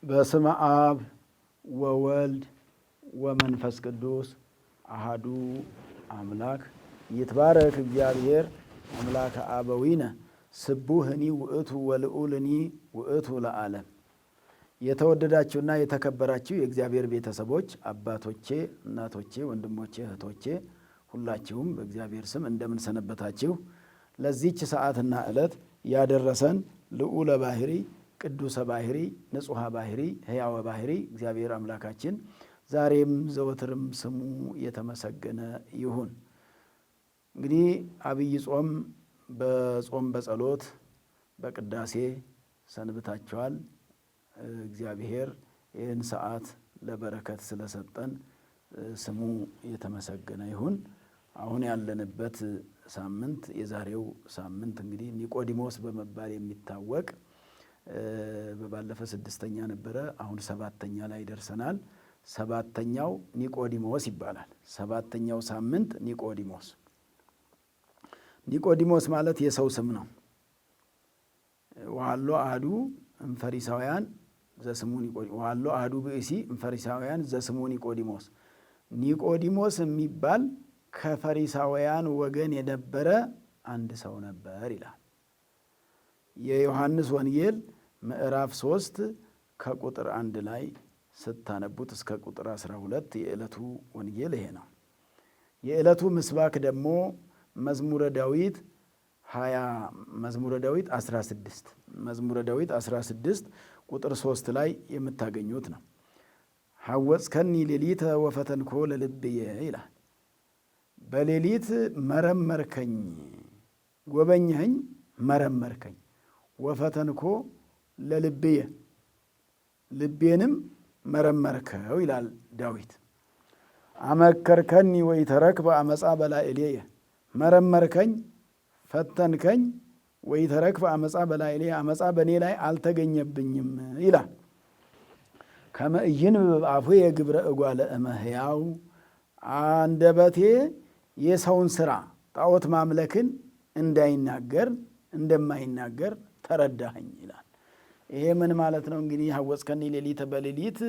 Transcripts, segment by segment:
በስመ አብ ወወልድ ወመንፈስ ቅዱስ አሃዱ አምላክ ይትባረክ እግዚአብሔር አምላከ አበዊነ ስቡህኒ ውእቱ ወልዑልኒ ውእቱ ለዓለም። የተወደዳችሁና የተከበራችሁ የእግዚአብሔር ቤተሰቦች አባቶቼ፣ እናቶቼ፣ ወንድሞቼ፣ እህቶቼ ሁላችሁም በእግዚአብሔር ስም እንደምን ሰነበታችሁ? ለዚህች ሰዓትና ዕለት ያደረሰን ልዑለ ባሕሪ ቅዱሰ ባሕሪ ንጹሐ ባሕሪ ሕያወ ባሕሪ እግዚአብሔር አምላካችን ዛሬም ዘወትርም ስሙ የተመሰገነ ይሁን። እንግዲህ አብይ ጾም በጾም በጸሎት በቅዳሴ ሰንብታችኋል። እግዚአብሔር ይህን ሰዓት ለበረከት ስለሰጠን ስሙ የተመሰገነ ይሁን። አሁን ያለንበት ሳምንት የዛሬው ሳምንት እንግዲህ ኒቆዲሞስ በመባል የሚታወቅ በባለፈ 6ኛ ነበረ፣ አሁን 7ኛ ላይ ደርሰናል። 7ኛው ኒቆዲሞስ ይባላል። 7ኛው ሳምንት ኒቆዲሞስ። ኒቆዲሞስ ማለት የሰው ስም ነው። ወሀሎ አሐዱ እምፈሪሳውያን ዘስሙ ኒቆዲሞስ ወሀሎ አሐዱ ብእሲ እምፈሪሳውያን ዘስሙ ኒቆዲሞስ። ኒቆዲሞስ የሚባል ከፈሪሳውያን ወገን የነበረ አንድ ሰው ነበር ይላል። የዮሐንስ ወንጌል ምዕራፍ 3 ከቁጥር 1 ላይ ስታነቡት እስከ ቁጥር 12 የዕለቱ ወንጌል ይሄ ነው። የዕለቱ ምስባክ ደግሞ መዝሙረ ዳዊት 16 ቁጥር 3 ላይ የምታገኙት ነው። ሐወጽከኒ ሌሊተ ወፈተንኮ ለልብየ ይላል። በሌሊት መረመርከኝ፣ ጎበኘኸኝ፣ መረመርከኝ። ወፈተንኮ ለልብየ ልቤንም መረመርከው ይላል ዳዊት። አመከርከኒ ወኢተረክበ አመፃ በላዕሌየ መረመርከኝ፣ ፈተንከኝ፣ ወኢተረክበ አመፃ በላዕሌየ አመፃ በእኔ ላይ አልተገኘብኝም ይላል። ከመ ኢይንብብ አፉየ ግብረ እጓለ እመሕያው አንደበቴ የሰውን ሥራ ጣዖት ማምለክን እንደማይናገር ተረዳኸኝ ይላል። ይሄ ምን ማለት ነው? እንግዲህ ሐወጽከኒ ሌሊተ በሌሊት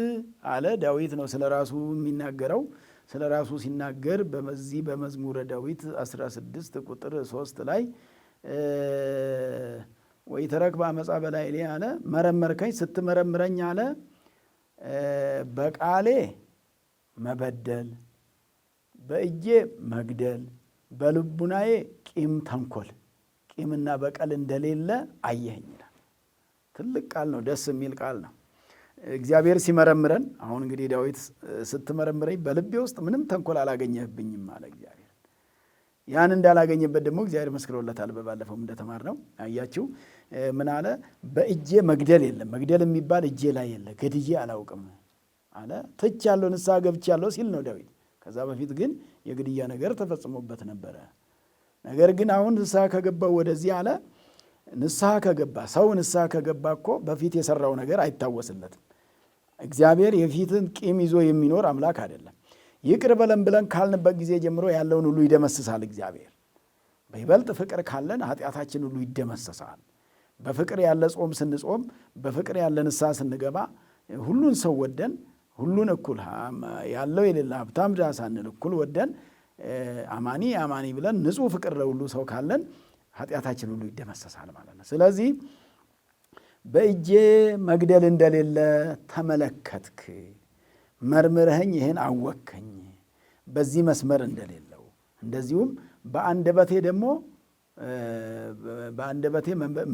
አለ ዳዊት ነው ስለ ራሱ የሚናገረው። ስለ ራሱ ሲናገር በዚህ በመዝሙረ ዳዊት 16 ቁጥር 3 ላይ ወኢተረክበ አመፃ በላዕሌየ አለ። መረመርከኝ፣ ስትመረምረኝ አለ በቃሌ መበደል፣ በእጄ መግደል፣ በልቡናዬ ቂም ተንኮል፣ ቂምና በቀል እንደሌለ አየኸኝ ይላል። ትልቅ ቃል ነው፣ ደስ የሚል ቃል ነው። እግዚአብሔር ሲመረምረን አሁን እንግዲህ ዳዊት ስትመረምረኝ በልቤ ውስጥ ምንም ተንኮል አላገኘህብኝም አለ እግዚአብሔር። ያን እንዳላገኘበት ደግሞ እግዚአብሔር መስክሮለታል። በባለፈውም እንደተማርነው አያችሁ ምን አለ? በእጄ መግደል የለም፣ መግደል የሚባል እጄ ላይ የለ፣ ገድዬ አላውቅም አለ። ትቻለሁ፣ ንስሐ ገብቻለሁ ሲል ነው ዳዊት። ከዛ በፊት ግን የግድያ ነገር ተፈጽሞበት ነበረ። ነገር ግን አሁን ንስሐ ከገባው ወደዚህ አለ። ንስሐ ከገባ ሰው ንስሐ ከገባ እኮ በፊት የሰራው ነገር አይታወስለትም። እግዚአብሔር የፊትን ቂም ይዞ የሚኖር አምላክ አይደለም። ይቅር በለን ብለን ካልንበት ጊዜ ጀምሮ ያለውን ሁሉ ይደመስሳል እግዚአብሔር። በይበልጥ ፍቅር ካለን ኃጢአታችን ሁሉ ይደመሰሳል። በፍቅር ያለ ጾም ስንጾም፣ በፍቅር ያለ ንስሐ ስንገባ፣ ሁሉን ሰው ወደን፣ ሁሉን እኩል ያለው የሌለ ሀብታም ድሃ ሳንል እኩል ወደን አማኒ አማኒ ብለን ንጹሕ ፍቅር ለሁሉ ሰው ካለን ኃጢአታችን ሁሉ ይደመሰሳል ማለት ነው። ስለዚህ በእጄ መግደል እንደሌለ ተመለከትክ፣ መርምረኸኝ ይህን አወቅከኝ፣ በዚህ መስመር እንደሌለው። እንደዚሁም በአንደበቴ ደግሞ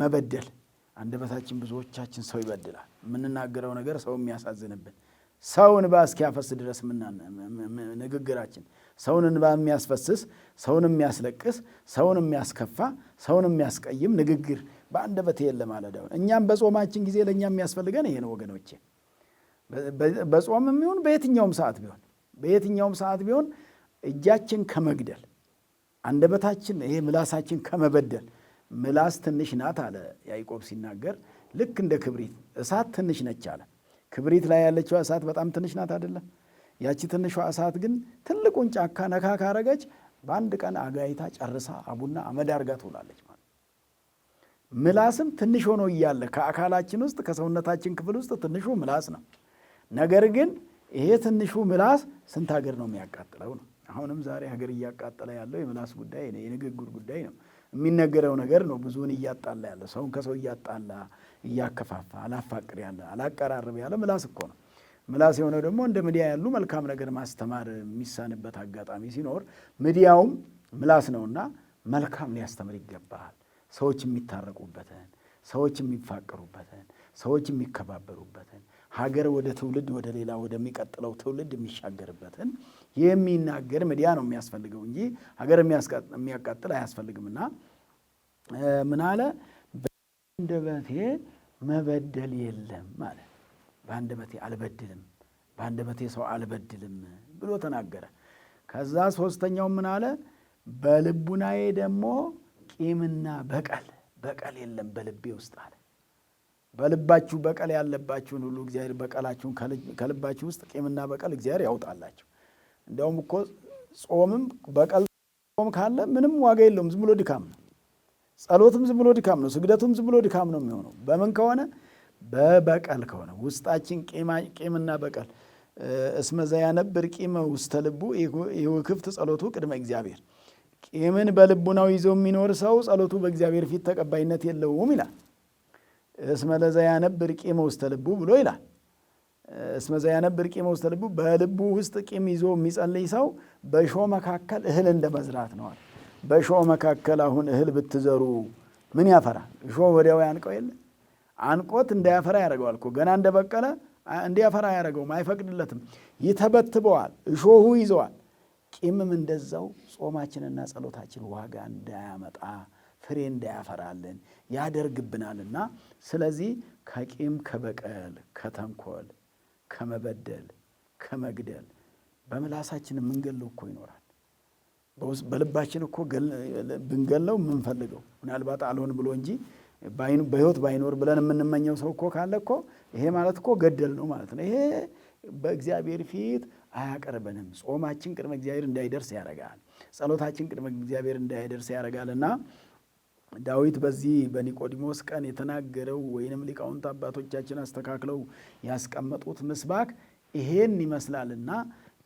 መበደል፣ አንደበታችን ብዙዎቻችን ሰው ይበድላል። የምንናገረው ነገር ሰው የሚያሳዝንብን፣ ሰውን እንባ እስኪያፈስ ድረስ ንግግራችን ሰውን እንባ የሚያስፈስስ፣ ሰውን የሚያስለቅስ፣ ሰውን የሚያስከፋ፣ ሰውን የሚያስቀይም ንግግር በአንደበቴ የለ ማለት ነው። እኛም በጾማችን ጊዜ ለእኛ የሚያስፈልገን ይሄ ነው ወገኖቼ። በጾምም ይሁን በየትኛውም ሰዓት ቢሆን እጃችን ከመግደል፣ አንደበታችን ይሄ ምላሳችን ከመበደል። ምላስ ትንሽ ናት አለ ያዕቆብ ሲናገር፣ ልክ እንደ ክብሪት እሳት ትንሽ ነች አለ። ክብሪት ላይ ያለችው እሳት በጣም ትንሽ ናት አይደለም? ያቺ ትንሿ እሳት ግን ትልቁን ጫካ ነካ ካረገች በአንድ ቀን አጋይታ ጨርሳ አቡና አመድ አርጋ ትውላለች ማለት። ምላስም ትንሽ ሆኖ እያለ ከአካላችን ውስጥ ከሰውነታችን ክፍል ውስጥ ትንሹ ምላስ ነው። ነገር ግን ይሄ ትንሹ ምላስ ስንት ሀገር ነው የሚያቃጥለው ነው። አሁንም ዛሬ ሀገር እያቃጠለ ያለው የምላስ ጉዳይ ነው፣ የንግግር ጉዳይ ነው። የሚነገረው ነገር ነው ብዙውን እያጣላ ያለ፣ ሰውን ከሰው እያጣላ እያከፋፋ አላፋቅር ያለ አላቀራርብ ያለ ምላስ እኮ ነው። ምላስ የሆነው ደግሞ እንደ ሚዲያ ያሉ መልካም ነገር ማስተማር የሚሳንበት አጋጣሚ ሲኖር ሚዲያውም ምላስ ነውና መልካም ሊያስተምር ይገባል። ሰዎች የሚታረቁበትን፣ ሰዎች የሚፋቀሩበትን፣ ሰዎች የሚከባበሩበትን፣ ሀገር ወደ ትውልድ ወደ ሌላ ወደሚቀጥለው ትውልድ የሚሻገርበትን የሚናገር ሚዲያ ነው የሚያስፈልገው እንጂ ሀገር የሚያቃጥል አያስፈልግምና ምን አለ? በአንደበቴ መበደል የለም ማለት፣ በአንደበቴ አልበድልም፣ በአንደበቴ ሰው አልበድልም ብሎ ተናገረ። ከዛ ሶስተኛው ምን አለ? በልቡናዬ ደግሞ ቂምና በቀል የለም በልቤ ውስጥ አለ። በልባችሁ በቀል ያለባችሁን ሁሉ እግዚአብሔር በቀላችሁን ከልባችሁ ውስጥ ቂምና በቀል እግዚአብሔር ያውጣላችሁ። እንዲያውም እኮ ጾምም በቀል ጾም ካለ ምንም ዋጋ የለውም፣ ዝም ብሎ ድካም ነው። ጸሎትም ዝም ብሎ ድካም ነው። ስግደቱም ዝም ብሎ ድካም ነው የሚሆነው። በምን ከሆነ? በበቀል ከሆነ ውስጣችን ቂምና በቀል እስመ ዘያነብር ቂመ ውስተ ልቡ ይውክፍት ጸሎቱ ቅድመ እግዚአብሔር። ቂምን በልቡናው ይዞ የሚኖር ሰው ጸሎቱ በእግዚአብሔር ፊት ተቀባይነት የለውም ይላል። እስመ ለዘያነብር ቂመ ውስተ ልቡ ብሎ ይላል። እስመ ዘያነብር ቂመ ውስተ ልቡ፣ በልቡ ውስጥ ቂም ይዞ የሚጸልይ ሰው በእሾህ መካከል እህል እንደ መዝራት ነዋል። በእሾህ መካከል አሁን እህል ብትዘሩ ምን ያፈራል? እሾህ ወዲያው ያንቀው የለ? አንቆት እንዳያፈራ ያደርገዋል እኮ። ገና እንደበቀለ እንዲያፈራ አያደርገውም፣ አይፈቅድለትም፣ ይተበትበዋል፣ እሾሁ ይዘዋል። ቂምም እንደዛው ጾማችንና ጸሎታችን ዋጋ እንዳያመጣ ፍሬ እንዳያፈራልን ያደርግብናልና፣ ስለዚህ ከቂም ከበቀል ከተንኮል ከመበደል ከመግደል በምላሳችን የምንገለው እኮ ይኖራል። በልባችን እኮ ብንገለው የምንፈልገው ምናልባት አልሆን ብሎ እንጂ በሕይወት ባይኖር ብለን የምንመኘው ሰው እኮ ካለ እኮ ይሄ ማለት እኮ ገደል ነው ማለት ነው። ይሄ በእግዚአብሔር ፊት አያቀርበንም። ጾማችን ቅድመ እግዚአብሔር እንዳይደርስ ያደርጋል። ጸሎታችን ቅድመ እግዚአብሔር እንዳይደርስ ያደርጋልና ዳዊት በዚህ በኒቆዲሞስ ቀን የተናገረው ወይንም ሊቃውንት አባቶቻችን አስተካክለው ያስቀመጡት ምስባክ ይሄን ይመስላልና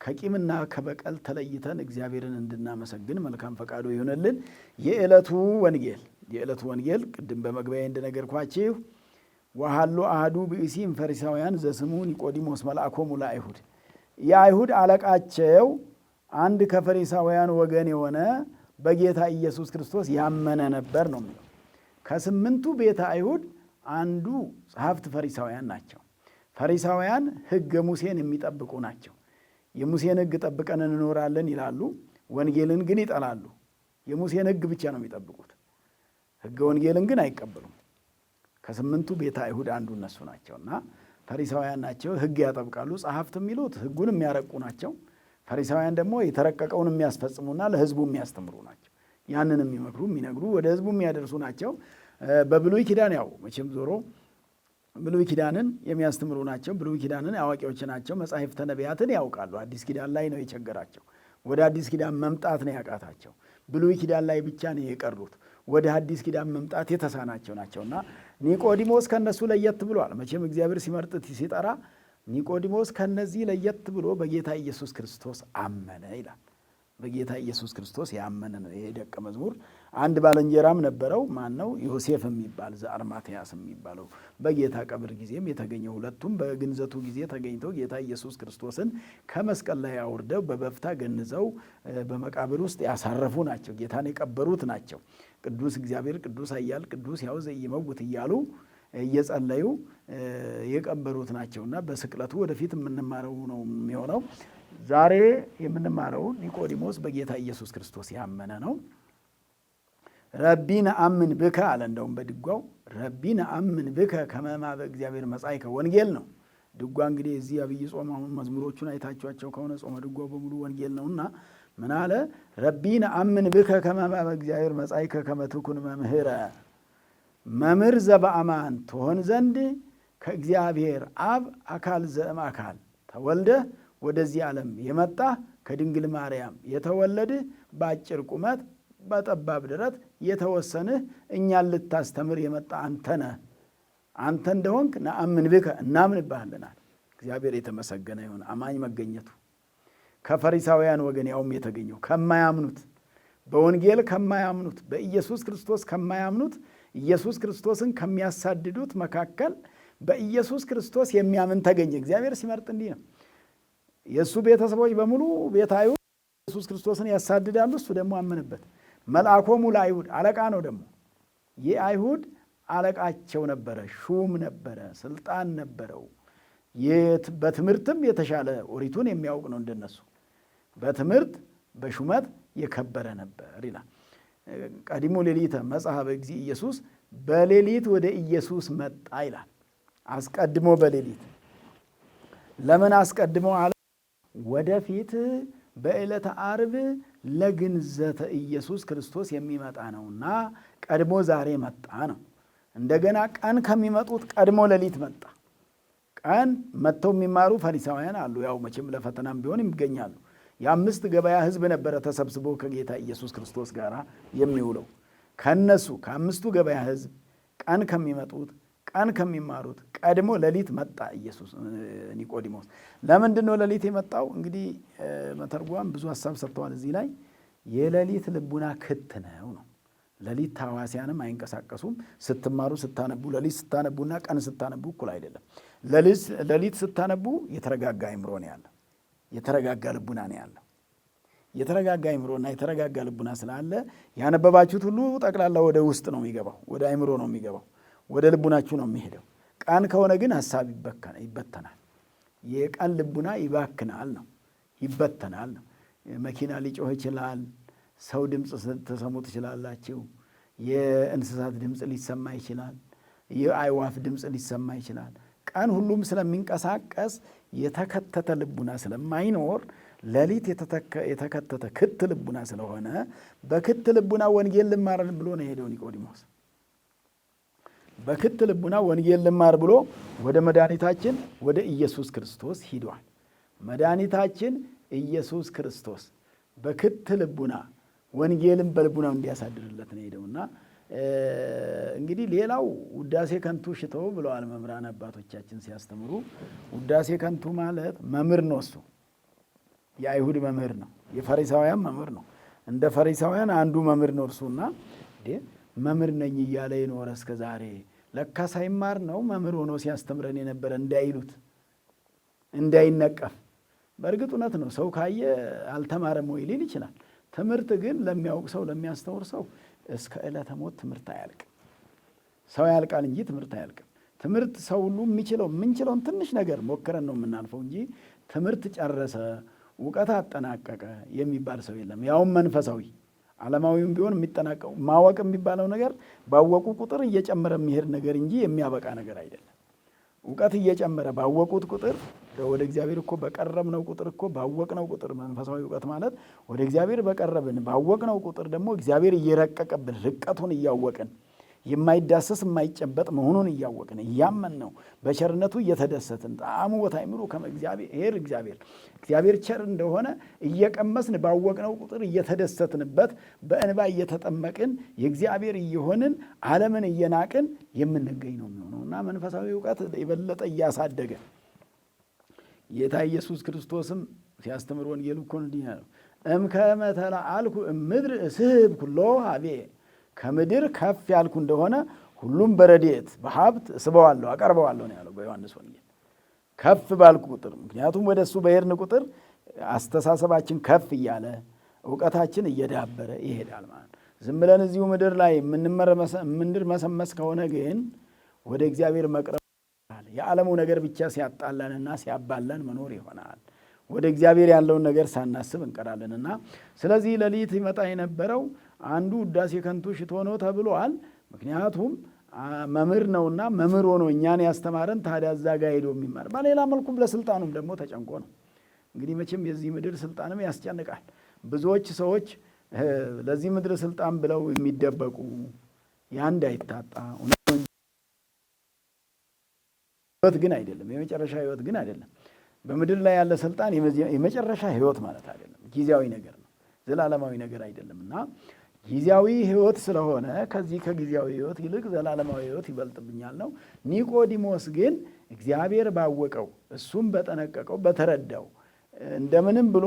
ከቂምና ከበቀል ተለይተን እግዚአብሔርን እንድናመሰግን መልካም ፈቃዱ ይሆንልን። የዕለቱ ወንጌል ቅድም በመግቢያ እንደነገርኳችሁ ወሃሎ አሐዱ ብእሲም ፈሪሳውያን ዘስሙ ኒቆዲሞስ መልአኮሙ ለአይሁድ፣ የአይሁድ አለቃቸው አንድ ከፈሪሳውያን ወገን የሆነ በጌታ ኢየሱስ ክርስቶስ ያመነ ነበር ነው የሚለው። ከስምንቱ ቤተ አይሁድ አንዱ ጸሐፍት ፈሪሳውያን ናቸው። ፈሪሳውያን ሕገ ሙሴን የሚጠብቁ ናቸው። የሙሴን ሕግ ጠብቀን እንኖራለን ይላሉ፣ ወንጌልን ግን ይጠላሉ። የሙሴን ሕግ ብቻ ነው የሚጠብቁት፣ ሕገ ወንጌልን ግን አይቀበሉም። ከስምንቱ ቤተ አይሁድ አንዱ እነሱ ናቸውና ፈሪሳውያን ናቸው። ሕግ ያጠብቃሉ። ጸሐፍት የሚሉት ሕጉን የሚያረቁ ናቸው። ፈሪሳውያን ደግሞ የተረቀቀውን የሚያስፈጽሙና ለሕዝቡ የሚያስተምሩ ናቸው። ያንን የሚመክሩ የሚነግሩ ወደ ሕዝቡ የሚያደርሱ ናቸው። በብሉይ ኪዳን ያው መቼም ዞሮ ብሉይ ኪዳንን የሚያስተምሩ ናቸው። ብሉይ ኪዳንን አዋቂዎች ናቸው። መጻሕፍተ ነቢያትን ያውቃሉ። አዲስ ኪዳን ላይ ነው የቸገራቸው። ወደ አዲስ ኪዳን መምጣት ነው ያቃታቸው። ብሉይ ኪዳን ላይ ብቻ ነው የቀሩት። ወደ አዲስ ኪዳን መምጣት የተሳናቸው ናቸውና ኒቆዲሞስ ከነሱ ለየት ብሏል። መቼም እግዚአብሔር ሲመርጥ ሲጠራ ኒቆዲሞስ ከነዚህ ለየት ብሎ በጌታ ኢየሱስ ክርስቶስ አመነ ይላል። በጌታ ኢየሱስ ክርስቶስ ያመነ ነው ይሄ ደቀ መዝሙር። አንድ ባልንጀራም ነበረው። ማን ነው? ዮሴፍ የሚባል ዘአርማትያስ የሚባለው በጌታ ቀብር ጊዜም የተገኘው። ሁለቱም በግንዘቱ ጊዜ ተገኝተው ጌታ ኢየሱስ ክርስቶስን ከመስቀል ላይ አውርደው በበፍታ ገንዘው በመቃብር ውስጥ ያሳረፉ ናቸው። ጌታን የቀበሩት ናቸው። ቅዱስ እግዚአብሔር ቅዱስ ኃያል ቅዱስ ሕያው ዘኢይመውት እያሉ እየጸለዩ የቀበሩት ናቸውና በስቅለቱ ወደፊት የምንማረው ነው የሚሆነው። ዛሬ የምንማረው ኒቆዲሞስ በጌታ ኢየሱስ ክርስቶስ ያመነ ነው። ረቢ ነአምን ብከ አለ። እንደውም በድጓው ረቢ ነአምን ብከ ከመ እምኀበ እግዚአብሔር መጻእከ ወንጌል ነው። ድጓ እንግዲህ እዚህ አብይ ጾም አሁን መዝሙሮቹን አይታችኋቸው ከሆነ ጾመ ድጓው በሙሉ ወንጌል ነውና ምን አለ? ረቢ ነአምን ብከ ከመ እምኀበ እግዚአብሔር መጻእከ ከመ ትኩን መምህረ፣ መምህር ዘበአማን ትሆን ዘንድ ከእግዚአብሔር አብ አካል ዘእም አካል ተወልደህ ወደዚህ ዓለም የመጣ ከድንግል ማርያም የተወለድህ በአጭር ቁመት በጠባብ ደረት የተወሰንህ እኛን ልታስተምር የመጣ አንተ ነህ። አንተ እንደሆንክ ነአምን ብከ እናምንብሃለናል። እግዚአብሔር የተመሰገነ ይሁን። አማኝ መገኘቱ ከፈሪሳውያን ወገን ያውም የተገኘው ከማያምኑት፣ በወንጌል ከማያምኑት፣ በኢየሱስ ክርስቶስ ከማያምኑት፣ ኢየሱስ ክርስቶስን ከሚያሳድዱት መካከል በኢየሱስ ክርስቶስ የሚያምን ተገኘ። እግዚአብሔር ሲመርጥ እንዲህ ነው። የእሱ ቤተሰቦች በሙሉ ቤተ አይሁድ ኢየሱስ ክርስቶስን ያሳድዳሉ። እሱ ደግሞ አመነበት። መልአኮሙ ለአይሁድ አለቃ ነው። ደግሞ የአይሁድ አለቃቸው ነበረ፣ ሹም ነበረ፣ ስልጣን ነበረው። በትምህርትም የተሻለ ኦሪቱን የሚያውቅ ነው እንደነሱ። በትምህርት በሹመት የከበረ ነበር ይላል። ቀዲሞ ሌሊተ መጽሐ በእግዚእ ኢየሱስ፣ በሌሊት ወደ ኢየሱስ መጣ ይላል። አስቀድሞ በሌሊት ለምን አስቀድሞ አለ? ወደፊት በዕለተ ዓርብ ለግንዘተ ኢየሱስ ክርስቶስ የሚመጣ ነውና ቀድሞ ዛሬ መጣ ነው። እንደገና ቀን ከሚመጡት ቀድሞ ሌሊት መጣ። ቀን መጥተው የሚማሩ ፈሪሳውያን አሉ። ያው መቼም ለፈተናም ቢሆን ይገኛሉ። የአምስት ገበያ ሕዝብ ነበረ ተሰብስቦ ከጌታ ኢየሱስ ክርስቶስ ጋር የሚውለው። ከነሱ ከአምስቱ ገበያ ሕዝብ ቀን ከሚመጡት ቀን ከሚማሩት ቀድሞ ሌሊት መጣ ኢየሱስ። ኒቆዲሞስ ለምንድን ነው ሌሊት የመጣው? እንግዲህ መተርጓም ብዙ ሀሳብ ሰጥተዋል እዚህ ላይ። የሌሊት ልቡና ክት ነው። ሌሊት ታዋሲያንም አይንቀሳቀሱም። ስትማሩ ስታነቡ፣ ሌሊት ስታነቡና ቀን ስታነቡ እኩል አይደለም። ሌሊት ስታነቡ የተረጋጋ አእምሮ ነው ያለው፣ የተረጋጋ ልቡና ነው ያለው። የተረጋጋ አእምሮና የተረጋጋ ልቡና ስላለ ያነበባችሁት ሁሉ ጠቅላላ ወደ ውስጥ ነው የሚገባው፣ ወደ አእምሮ ነው የሚገባው፣ ወደ ልቡናችሁ ነው የሚሄደው። ቀን ከሆነ ግን ሀሳብ ይበተናል። የቀን ልቡና ይባክናል ነው፣ ይበተናል ነው። መኪና ሊጮህ ይችላል። ሰው ድምፅ ተሰሙ ትችላላችሁ። የእንስሳት ድምፅ ሊሰማ ይችላል። የአይዋፍ ድምፅ ሊሰማ ይችላል። ቀን ሁሉም ስለሚንቀሳቀስ የተከተተ ልቡና ስለማይኖር ሌሊት የተከተተ ክት ልቡና ስለሆነ በክት ልቡና ወንጌል ልማር ብሎ ነው የሄደው ኒቆዲሞስ። በክት ልቡና ወንጌል ልማር ብሎ ወደ መድኃኒታችን ወደ ኢየሱስ ክርስቶስ ሂዷል። መድኃኒታችን ኢየሱስ ክርስቶስ በክት ልቡና ወንጌልን በልቡናው እንዲያሳድርለት ነው ሄደውና እንግዲህ ሌላው ውዳሴ ከንቱ ሽተው ብለዋል መምህራን አባቶቻችን ሲያስተምሩ። ውዳሴ ከንቱ ማለት መምህር ነው። እሱ የአይሁድ መምህር ነው፣ የፈሪሳውያን መምህር ነው። እንደ ፈሪሳውያን አንዱ መምህር ነው እርሱና መምህር ነኝ እያለ የኖረ እስከ ዛሬ ለካ ሳይማር ነው መምህር ሆኖ ሲያስተምረን የነበረ እንዳይሉት፣ እንዳይነቀፍ። በእርግጥ እውነት ነው። ሰው ካየ አልተማረም ወይ ሊል ይችላል። ትምህርት ግን ለሚያውቅ ሰው ለሚያስተውር ሰው እስከ ዕለተ ሞት ትምህርት አያልቅም። ሰው ያልቃል እንጂ ትምህርት አያልቅም። ትምህርት ሰው ሁሉ የምንችለውን ትንሽ ነገር ሞክረን ነው የምናልፈው እንጂ ትምህርት ጨረሰ እውቀት አጠናቀቀ የሚባል ሰው የለም። ያውም መንፈሳዊ ዓለማዊም ቢሆን የሚጠናቀው ማወቅ የሚባለው ነገር ባወቁ ቁጥር እየጨመረ የሚሄድ ነገር እንጂ የሚያበቃ ነገር አይደለም። እውቀት እየጨመረ ባወቁት ቁጥር ወደ እግዚአብሔር እኮ በቀረብነው ቁጥር እኮ ባወቅነው ቁጥር መንፈሳዊ እውቀት ማለት ወደ እግዚአብሔር በቀረብን ባወቅነው ቁጥር ደግሞ እግዚአብሔር እየረቀቀብን ርቀቱን እያወቅን የማይዳሰስ የማይጨበጥ መሆኑን እያወቅን እያመን ነው በቸርነቱ እየተደሰትን ጣዕሙ ወታይምሩ እግዚአብሔር ቸር እንደሆነ እየቀመስን ባወቅነው ቁጥር እየተደሰትንበት በእንባ እየተጠመቅን የእግዚአብሔር እየሆንን ዓለምን እየናቅን የምንገኝ ነው የሚሆነው እና መንፈሳዊ እውቀት የበለጠ እያሳደገ ጌታ ኢየሱስ ክርስቶስም ሲያስተምር ወንጌሉ እኮ እንዲህ ነው። እምከመ ተለዓልኩ እምድር እስሕብ ኩሎ ሀቤ ከምድር ከፍ ያልኩ እንደሆነ ሁሉም በረድኤት በሀብት እስበዋለሁ አቀርበዋለሁ ነው ያለው በዮሐንስ ወንጌል። ከፍ ባልኩ ቁጥር፣ ምክንያቱም ወደ እሱ በሄድን ቁጥር አስተሳሰባችን ከፍ እያለ እውቀታችን እየዳበረ ይሄዳል ማለት ነው። ዝም ብለን እዚሁ ምድር ላይ የምንርመሰመስ ከሆነ ግን ወደ እግዚአብሔር መቅረብ የዓለሙ ነገር ብቻ ሲያጣላንና ሲያባላን መኖር ይሆናል። ወደ እግዚአብሔር ያለውን ነገር ሳናስብ እንቀራለንና ስለዚህ ሌሊት ይመጣ የነበረው አንዱ ውዳሴ ከንቱ ሽቶ ነው ተብሏል። ምክንያቱም መምህር ነውና መምህር ሆኖ እኛን ያስተማረን ታዲያ እዛ ጋር ሄዶ የሚማር በሌላ መልኩም ለስልጣኑም ደግሞ ተጨንቆ ነው። እንግዲህ መቼም የዚህ ምድር ስልጣንም ያስጨንቃል። ብዙዎች ሰዎች ለዚህ ምድር ስልጣን ብለው የሚደበቁ ያንድ አይታጣ ህይወት ግን አይደለም፣ የመጨረሻ ህይወት ግን አይደለም። በምድር ላይ ያለ ስልጣን የመጨረሻ ህይወት ማለት አይደለም፣ ጊዜያዊ ነገር ነው፣ ዘላለማዊ ነገር አይደለም እና ጊዜያዊ ሕይወት ስለሆነ ከዚህ ከጊዜያዊ ሕይወት ይልቅ ዘላለማዊ ሕይወት ይበልጥብኛል ነው። ኒቆዲሞስ ግን እግዚአብሔር ባወቀው እሱም በጠነቀቀው በተረዳው እንደምንም ብሎ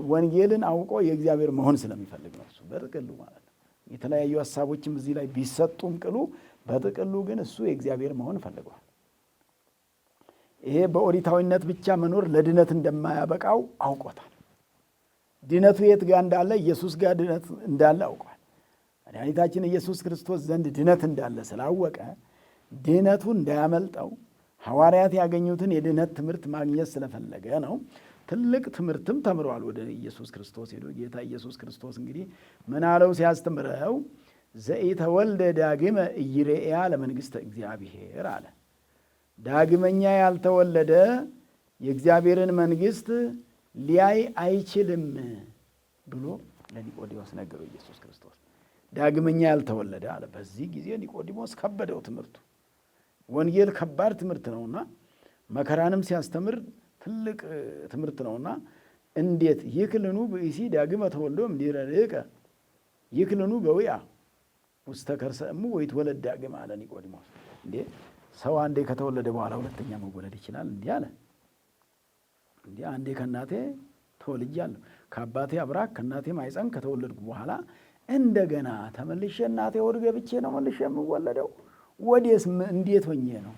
ወንጌልን አውቆ የእግዚአብሔር መሆን ስለሚፈልግ ነው። እሱ በጥቅሉ ማለት ነው። የተለያዩ ሀሳቦችም እዚህ ላይ ቢሰጡም ቅሉ በጥቅሉ ግን እሱ የእግዚአብሔር መሆን ፈልገዋል። ይሄ በኦሪታዊነት ብቻ መኖር ለድነት እንደማያበቃው አውቆታል። ድነቱ የት ጋር እንዳለ ኢየሱስ ጋር ድነት እንዳለ አውቋል። መድኃኒታችን ኢየሱስ ክርስቶስ ዘንድ ድነት እንዳለ ስላወቀ ድነቱ እንዳያመልጠው ሐዋርያት ያገኙትን የድነት ትምህርት ማግኘት ስለፈለገ ነው። ትልቅ ትምህርትም ተምረዋል። ወደ ኢየሱስ ክርስቶስ ሄዶ ጌታ ኢየሱስ ክርስቶስ እንግዲህ ምን አለው ሲያስተምረው? ዘኢተወልደ ዳግመ ኢይሬአ ለመንግሥተ እግዚአብሔር አለ። ዳግመኛ ያልተወለደ የእግዚአብሔርን መንግሥት ሊያይ አይችልም ብሎ ለኒቆዲሞስ ነገረው ኢየሱስ ክርስቶስ። ዳግመኛ ያልተወለደ አለ። በዚህ ጊዜ ኒቆዲሞስ ከበደው ትምህርቱ። ወንጌል ከባድ ትምህርት ነውና መከራንም ሲያስተምር ትልቅ ትምህርት ነውና እንዴት ይክልኑ ብእሲ ዳግመ ተወልዶ እምድኅረ ርኅቀ ይክልኑ በዊአ ውስተ ከርሰ እሙ ወይትወለድ ዳግመ አለ ኒቆዲሞስ። እንዴ ሰው አንዴ ከተወለደ በኋላ ሁለተኛ መወለድ ይችላል? እንዲህ አለ። እንዲህ አንዴ ከእናቴ ተወልጃለሁ፣ ከአባቴ አብራክ ከእናቴ ማኅፀን ከተወለድኩ በኋላ እንደገና ተመልሼ እናቴ ሆድ ገብቼ ነው መልሼ የምወለደው? ወዴስ እንዴት ሆኜ ነው?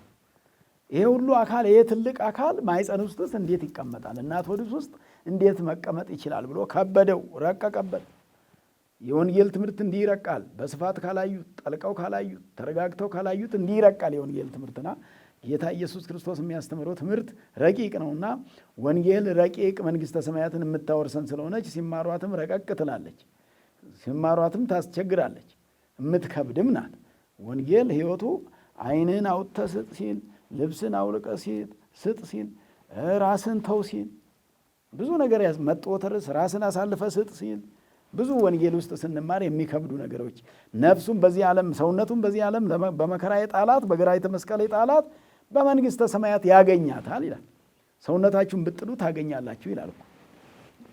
ይሄ ሁሉ አካል ይሄ ትልቅ አካል ማኅፀን ውስጥስ እንዴት ይቀመጣል? እናት ሆድ ውስጥ እንዴት መቀመጥ ይችላል ብሎ ከበደው፣ ረቀቀበት። የወንጌል ትምህርት እንዲህ ይረቃል። በስፋት ካላዩት፣ ጠልቀው ካላዩት፣ ተረጋግተው ካላዩት እንዲህ ይረቃል የወንጌል ትምህርትና ጌታ ኢየሱስ ክርስቶስ የሚያስተምረው ትምህርት ረቂቅ ነውና ወንጌል ረቂቅ መንግሥተ ሰማያትን የምታወርሰን ስለሆነች ሲማሯትም ረቀቅ ትላለች፣ ሲማሯትም ታስቸግራለች፣ የምትከብድም ናት። ወንጌል ሕይወቱ ዓይንህን አውጥተህ ስጥ ሲል፣ ልብስን አውልቀህ ስጥ ሲል፣ ራስን ተው ሲል፣ ብዙ ነገር መጦተርስ ራስን አሳልፈህ ስጥ ሲል ብዙ ወንጌል ውስጥ ስንማር የሚከብዱ ነገሮች ነፍሱም በዚህ ዓለም ሰውነቱም በዚህ ዓለም በመከራ የጣላት በግራ የተመስቀለ የጣላት በመንግሥተ ሰማያት ያገኛታል ይላል። ሰውነታችሁን ብጥሉ ታገኛላችሁ ይላል።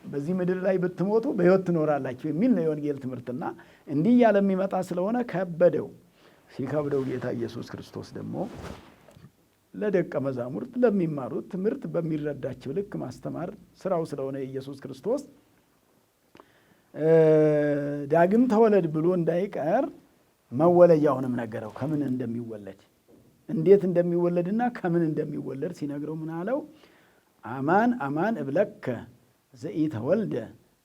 በዚህ ምድር ላይ ብትሞቱ በሕይወት ትኖራላችሁ የሚል ነው የወንጌል ትምህርትና እንዲህ ያለ የሚመጣ ስለሆነ ከበደው። ሲከብደው ጌታ ኢየሱስ ክርስቶስ ደግሞ ለደቀ መዛሙርት ለሚማሩት ትምህርት በሚረዳቸው ልክ ማስተማር ስራው ስለሆነ የኢየሱስ ክርስቶስ ዳግም ተወለድ ብሎ እንዳይቀር መወለጃውንም ነገረው። ከምን እንደሚወለድ እንዴት እንደሚወለድና ከምን እንደሚወለድ ሲነግረው ምን አለው? አማን አማን እብለከ ዘኢተወልደ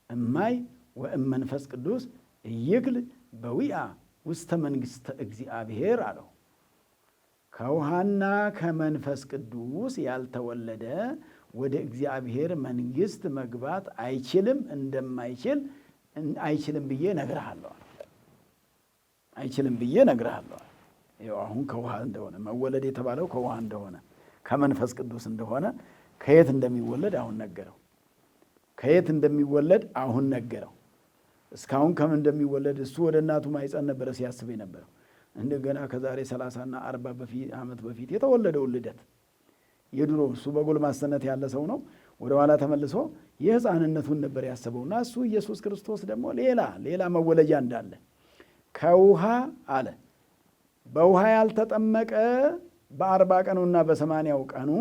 እማይ ወእመንፈስ ቅዱስ ኢይክል በዊአ ውስተ መንግሥተ እግዚአብሔር አለው። ከውሃና ከመንፈስ ቅዱስ ያልተወለደ ወደ እግዚአብሔር መንግሥት መግባት አይችልም፣ እንደማይችል አይችልም ብዬ እነግርሃለሁ። አይችልም ብዬ እነግርሃለሁ። ይኸው አሁን ከውሃ እንደሆነ መወለድ የተባለው ከውሃ እንደሆነ ከመንፈስ ቅዱስ እንደሆነ ከየት እንደሚወለድ አሁን ነገረው። ከየት እንደሚወለድ አሁን ነገረው። እስካሁን ከምን እንደሚወለድ እሱ ወደ እናቱ ማኅፀን ነበረ ሲያስብ የነበረው። እንደገና ከዛሬ 30 እና 40 ዓመት በፊት የተወለደውን ልደት የድሮ እሱ በጎልማስነት ያለ ሰው ነው። ወደ ኋላ ተመልሶ የሕፃንነቱን ነበር ያሰበውና እሱ ኢየሱስ ክርስቶስ ደግሞ ሌላ መወለጃ እንዳለ ከውሃ አለ በውሃ ያልተጠመቀ በ40 ቀኑና በ80 ቀኑ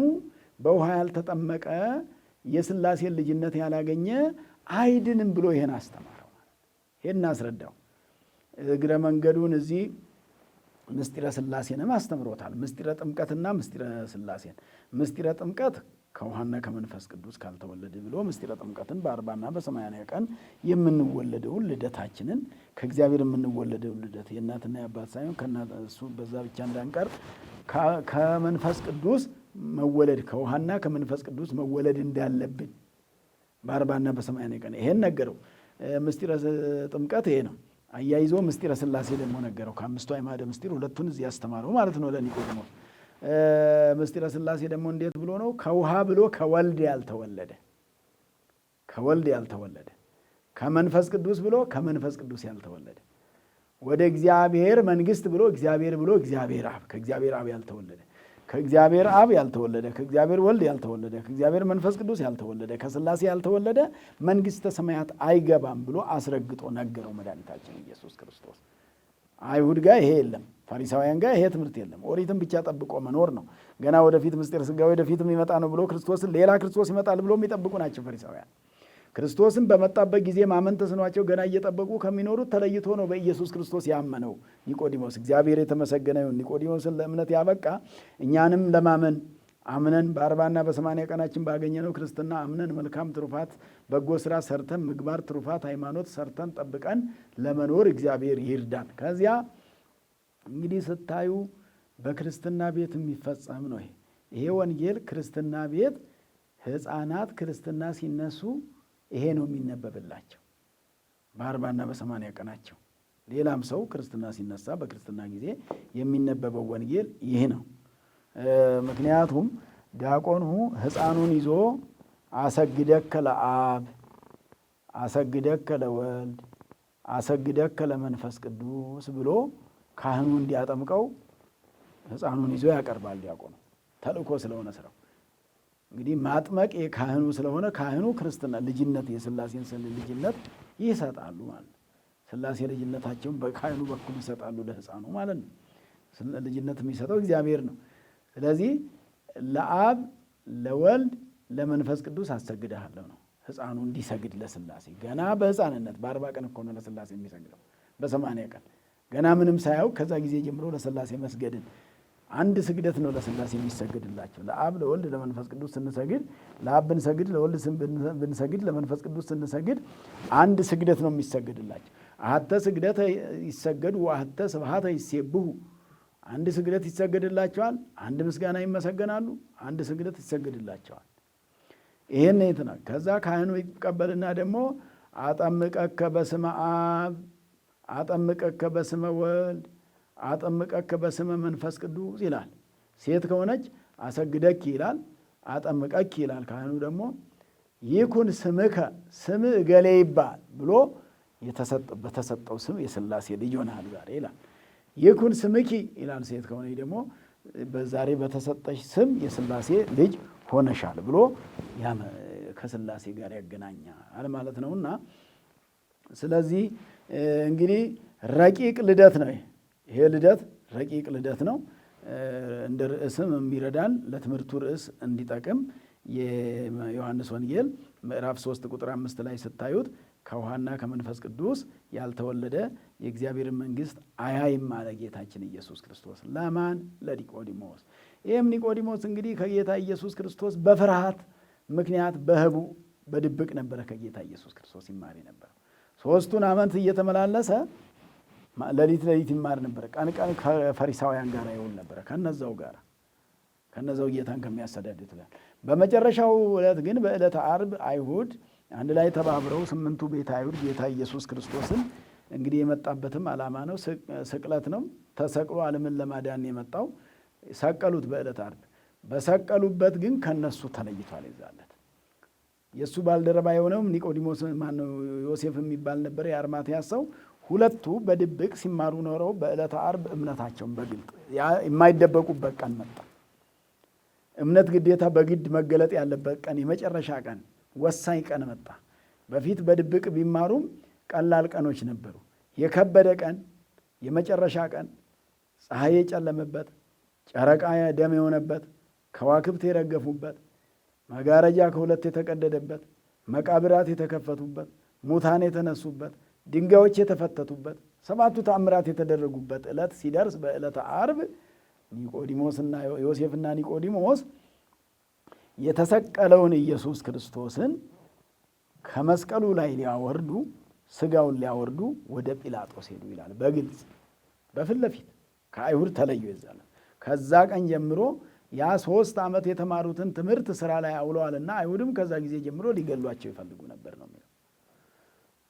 በውሃ ያልተጠመቀ የሥላሴን ልጅነት ያላገኘ አይድንም ብሎ ይሄን አስተማረው። ይሄን አስረዳው። እግረ መንገዱን እዚህ ምስጢረ ሥላሴንም አስተምሮታል። ምስጢረ ጥምቀትና ምስጢረ ሥላሴን። ምስጢረ ጥምቀት ከውሃና ከመንፈስ ቅዱስ ካልተወለደ ብሎ ምስጢረ ጥምቀትን በ40ና በ80 ቀን የምንወለደውን ልደታችንን ከእግዚአብሔር የምንወለደውን ልደት የእናትና የአባት ሳይሆን እሱ በዛ ብቻ እንዳንቀር ከመንፈስ ቅዱስ መወለድ ከውሃና ከመንፈስ ቅዱስ መወለድ እንዳለብን በ40ና በ80 ቀን ይሄን ነገረው። ምስጢረ ጥምቀት ይሄ ነው። አያይዞ ምስጢረ ሥላሴ ደግሞ ነገረው። ከአምስቱ አዕማደ ምስጢር ሁለቱን እዚህ ያስተማረው ማለት ነው ለኒቆዲሞስ። ምስጢረ ሥላሴ ደግሞ እንዴት ብሎ ነው? ከውሃ ብሎ ከወልድ ያልተወለደ ከመንፈስ ቅዱስ ብሎ ከመንፈስ ቅዱስ ያልተወለደ ወደ እግዚአብሔር መንግሥት ብሎ እግዚአብሔር አብ ከእግዚአብሔር አብ ያልተወለደ ከእግዚአብሔር አብ ያልተወለደ፣ ከእግዚአብሔር ወልድ ያልተወለደ፣ ከእግዚአብሔር መንፈስ ቅዱስ ያልተወለደ፣ ከሥላሴ ያልተወለደ መንግሥተ ሰማያት አይገባም ብሎ አስረግጦ ነገረው መድኃኒታችን ኢየሱስ ክርስቶስ። አይሁድ ጋር ይሄ የለም፣ ፈሪሳውያን ጋር ይሄ ትምህርት የለም። ኦሪትን ብቻ ጠብቆ መኖር ነው። ገና ወደፊት ምስጢረ ሥጋዌ ወደፊትም ይመጣ ነው ብሎ ክርስቶስን ሌላ ክርስቶስ ይመጣል ብሎ የሚጠብቁ ናቸው ፈሪሳውያን። ክርስቶስን በመጣበት ጊዜ ማመን ተስኗቸው ገና እየጠበቁ ከሚኖሩት ተለይቶ ነው በኢየሱስ ክርስቶስ ያመነው ኒቆዲሞስ። እግዚአብሔር የተመሰገነ ይሁን። ኒቆዲሞስን ለእምነት ያበቃ እኛንም ለማመን አምነን በ40ና በ80 ቀናችን ባገኘነው ክርስትና አምነን መልካም ትሩፋት በጎ ስራ ሰርተን ምግባር ትሩፋት ሃይማኖት ሰርተን ጠብቀን ለመኖር እግዚአብሔር ይርዳን። ከዚያ እንግዲህ ስታዩ በክርስትና ቤት የሚፈጸም ነው ይሄ ወንጌል። ክርስትና ቤት ሕፃናት ክርስትና ሲነሱ ይሄ ነው የሚነበብላቸው በ40ና በ80 ቀናቸው። ሌላም ሰው ክርስትና ሲነሳ በክርስትና ጊዜ የሚነበበው ወንጌል ይህ ነው። ምክንያቱም ዲያቆኑ ሕፃኑን ይዞ አሰግደከ ለአብ አሰግደከ ለወልድ አሰግደከ ለመንፈስ ቅዱስ ብሎ ካህኑ እንዲያጠምቀው ሕፃኑን ይዞ ያቀርባል ዲያቆኑ። ተልእኮ ስለሆነ ስራው እንግዲህ ማጥመቅ የካህኑ ስለሆነ ካህኑ ክርስትና ልጅነት የሥላሴን ልጅነት ይሰጣሉ ማለት ነው። ሥላሴ ልጅነታቸውን በካህኑ በኩል ይሰጣሉ ለሕፃኑ ማለት ነው። ልጅነት የሚሰጠው እግዚአብሔር ነው። ስለዚህ ለአብ ለወልድ ለመንፈስ ቅዱስ አሰግድሃለሁ ነው ሕፃኑ እንዲሰግድ ለሥላሴ። ገና በሕፃንነት በ40 ቀን እኮ ነው ለሥላሴ የሚሰግደው፣ በ80 ቀን ገና ምንም ሳያውቅ ከዛ ጊዜ ጀምሮ ለሥላሴ መስገድን አንድ ስግደት ነው ለሥላሴ የሚሰግድላቸው። ለአብ ለወልድ ለመንፈስ ቅዱስ ስንሰግድ፣ ለአብ ብንሰግድ፣ ለወልድ ብንሰግድ፣ ለመንፈስ ቅዱስ ስንሰግድ አንድ ስግደት ነው የሚሰግድላቸው። አሐተ ስግደተ ይሰገዱ ወአሐተ ስብሐተ ይሴብሑ። አንድ ስግደት ይሰገድላቸዋል፣ አንድ ምስጋና ይመሰገናሉ፣ አንድ ስግደት ይሰገድላቸዋል። ይሄን የትና ከዛ ካህኑ ይቀበልና ደግሞ አጠምቀከ በስመ አብ አጠምቀከ በስመ ወልድ አጠምቀከ በስመ መንፈስ ቅዱስ ይላል። ሴት ከሆነች አሰግደኪ ይላል፣ አጠምቀኪ ይላል። ካህኑ ደግሞ ይኩን ስምከ ስም እገሌ ይባል ብሎ በተሰጠው ስም የሥላሴ ልጅ ሆነሃል ዛሬ ይላል። ይኩን ስምኪ ይላል። ሴት ከሆነ ደግሞ በዛሬ በተሰጠሽ ስም የሥላሴ ልጅ ሆነሻል ብሎ ከሥላሴ ጋር ያገናኛል ማለት ነውና፣ ስለዚህ እንግዲህ ረቂቅ ልደት ነው ይሄ ልደት ረቂቅ ልደት ነው። እንደ ርዕስም የሚረዳን ለትምህርቱ ርዕስ እንዲጠቅም የዮሐንስ ወንጌል ምዕራፍ 3 ቁጥር 5 ላይ ስታዩት ከውሃና ከመንፈስ ቅዱስ ያልተወለደ የእግዚአብሔርን መንግሥት አያይም አለ ጌታችን ኢየሱስ ክርስቶስ። ለማን? ለኒቆዲሞስ። ይህም ኒቆዲሞስ እንግዲህ ከጌታ ኢየሱስ ክርስቶስ በፍርሃት ምክንያት በህቡ በድብቅ ነበረ ከጌታ ኢየሱስ ክርስቶስ ይማር ነበር። 3 ዓመት እየተመላለሰ ሌሊት ይማር ነበር። ቀን ቀን ከፈሪሳውያን ጋር ይውል ነበረ፣ ከነዛው ጌታን ከሚያሰዳድት ጋር። በመጨረሻው ዕለት ግን በዕለተ ዓርብ አይሁድ አንድ ላይ ተባብረው 8ቱ ቤተ አይሁድ ጌታ ኢየሱስ ክርስቶስን እንግዲህ የመጣበትም ዓላማ ነው፣ ስቅለት ነው። ተሰቅሎ ዓለምን ለማዳን የመጣው ሰቀሉት በዕለተ ዓርብ። በሰቀሉበት ግን ከነሱ ተለይቷል። ይዛለት የእሱ ባልደረባ የሆነውም ኒቆዲሞስ ማነው ዮሴፍ የሚባል ነበር፣ የአርማትያስ ሰው። ሁለቱ በድብቅ ሲማሩ ኖረው በዕለተ ዓርብ እምነታቸውን በግልጥ የማይደበቁበት ቀን መጣ። እምነት ግዴታ በግድ መገለጥ ያለበት ቀን፣ የመጨረሻ ቀን፣ ወሳኝ ቀን መጣ። በፊት በድብቅ ቢማሩም ቀላል ቀኖች ነበሩ። የከበደ ቀን፣ የመጨረሻ ቀን፣ ፀሐይ የጨለመበት፣ ጨረቃ ደም የሆነበት፣ ከዋክብት የረገፉበት፣ መጋረጃ ከሁለት የተቀደደበት፣ መቃብራት የተከፈቱበት፣ ሙታን የተነሱበት፣ ድንጋዮች የተፈተቱበት፣ 7ቱ ተአምራት የተደረጉበት ዕለት ሲደርስ በዕለተ ዓርብ ኒቆዲሞስና ዮሴፍና ኒቆዲሞስ የተሰቀለውን ኢየሱስ ክርስቶስን ከመስቀሉ ላይ ሊያወርዱ ስጋውን ሊያወርዱ ወደ ጲላጦስ ሄዱ ይላል። በግልጽ በፊት ለፊት ከአይሁድ ተለዩ ይዛል። ከዛ ቀን ጀምሮ ያ 3 ዓመት የተማሩትን ትምህርት ስራ ላይ አውለዋልና አይሁድም ከዛ ጊዜ ጀምሮ ሊገሏቸው ይፈልጉ ነበር ነው የሚለው